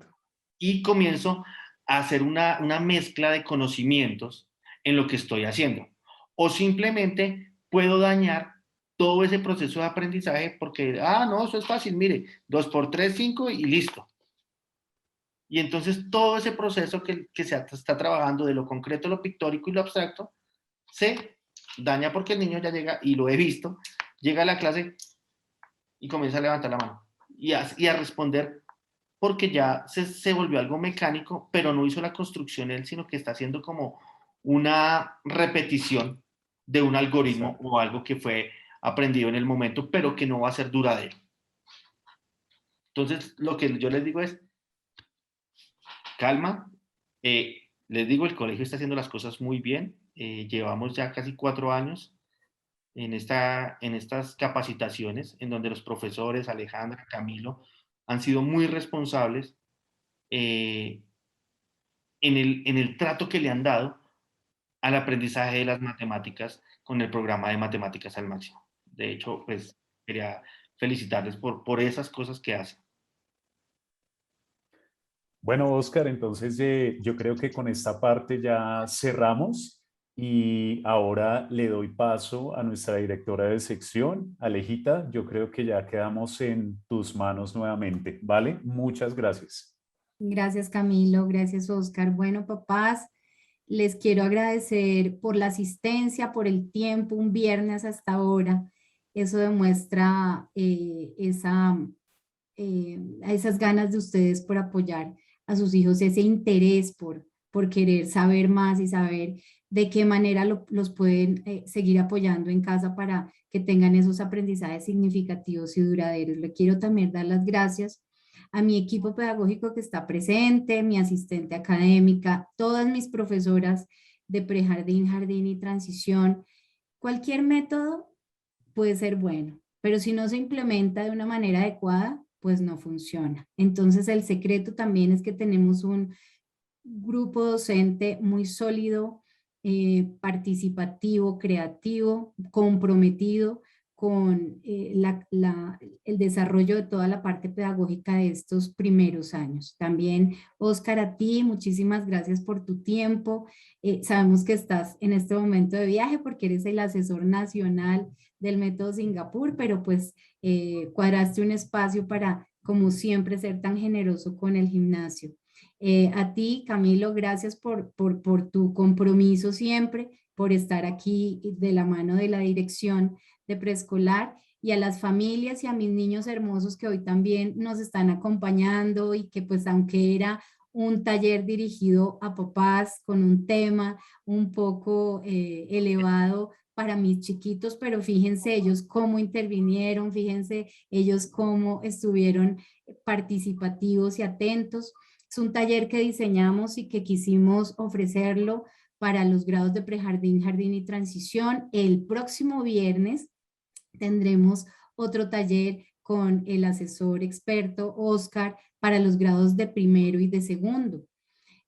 Y comienzo a hacer una mezcla de conocimientos en lo que estoy haciendo. O simplemente puedo dañar todo ese proceso de aprendizaje porque, no, eso es fácil, mire, 2 por 3, 5 y listo. Y entonces todo ese proceso que se está trabajando de lo concreto, lo pictórico y lo abstracto, se daña porque el niño ya llega, y lo he visto, llega a la clase y comienza a levantar la mano y a responder porque ya se volvió algo mecánico, pero no hizo la construcción él, sino que está haciendo como una repetición de un algoritmo o algo que fue aprendido en el momento, pero que no va a ser duradero. Entonces, lo que yo les digo es, calma. Les digo, el colegio está haciendo las cosas muy bien. Llevamos ya casi 4 años en estas capacitaciones, en donde los profesores, Alejandra, Camilo, han sido muy responsables en el trato que le han dado al aprendizaje de las matemáticas con el programa de Matemáticas al Máximo. De hecho, pues quería felicitarles por esas cosas que hacen.
Bueno, Oscar, entonces yo creo que con esta parte ya cerramos y ahora le doy paso a nuestra directora de sección, Alejita. Yo creo que ya quedamos en tus manos nuevamente, ¿vale? Muchas gracias.
Gracias, Camilo. Gracias, Oscar. Bueno, papás, les quiero agradecer por la asistencia, por el tiempo, un viernes hasta ahora. Eso demuestra esas ganas de ustedes por apoyar a sus hijos, ese interés por querer saber más y saber de qué manera los pueden seguir apoyando en casa para que tengan esos aprendizajes significativos y duraderos. Le quiero también dar las gracias a mi equipo pedagógico que está presente, mi asistente académica, todas mis profesoras de prejardín, jardín y transición. Cualquier método puede ser bueno, pero si no se implementa de una manera adecuada, pues no funciona. Entonces el secreto también es que tenemos un grupo docente muy sólido, participativo, creativo, comprometido con el desarrollo de toda la parte pedagógica de estos primeros años. También, Oscar, a ti, muchísimas gracias por tu tiempo. Sabemos que estás en este momento de viaje porque eres el asesor nacional del método Singapur, pero pues cuadraste un espacio para, como siempre, ser tan generoso con el gimnasio. A ti, Camilo, gracias por tu compromiso siempre, por estar aquí de la mano de la dirección de preescolar, y a las familias y a mis niños hermosos que hoy también nos están acompañando y que pues aunque era un taller dirigido a papás con un tema un poco elevado para mis chiquitos, pero fíjense ellos cómo intervinieron, fíjense ellos cómo estuvieron participativos y atentos. Es un taller que diseñamos y que quisimos ofrecerlo para los grados de prejardín, jardín y transición. El próximo viernes tendremos otro taller con el asesor experto Oscar para los grados de primero y de segundo.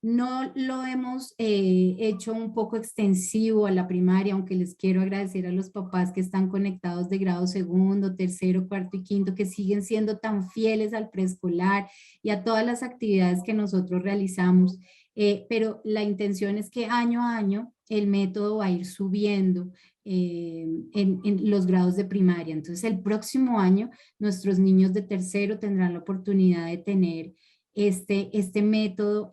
No lo hemos hecho un poco extensivo a la primaria, aunque les quiero agradecer a los papás que están conectados de grado segundo, tercero, cuarto y quinto, que siguen siendo tan fieles al preescolar y a todas las actividades que nosotros realizamos. Pero la intención es que año a año el método va a ir subiendo en los grados de primaria. Entonces el próximo año nuestros niños de tercero tendrán la oportunidad de tener este método,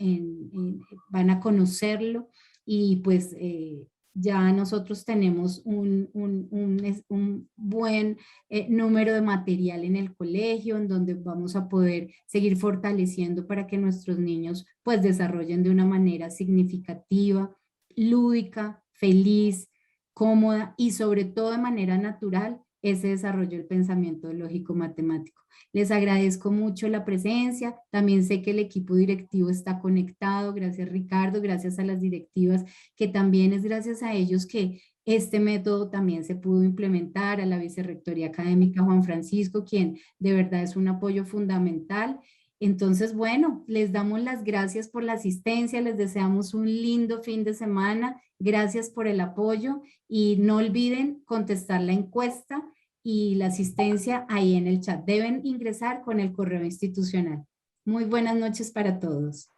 van a conocerlo y pues Ya nosotros tenemos un buen número de material en el colegio, en donde vamos a poder seguir fortaleciendo para que nuestros niños pues desarrollen de una manera significativa, lúdica, feliz, cómoda y sobre todo de manera natural ese desarrollo del pensamiento lógico-matemático. Les agradezco mucho la presencia, también sé que el equipo directivo está conectado, gracias Ricardo, gracias a las directivas, que también es gracias a ellos que este método también se pudo implementar, a la Vicerrectoría Académica Juan Francisco, quien de verdad es un apoyo fundamental. Entonces, bueno, les damos las gracias por la asistencia, les deseamos un lindo fin de semana, gracias por el apoyo y no olviden contestar la encuesta y la asistencia ahí en el chat. Deben ingresar con el correo institucional. Muy buenas noches para todos.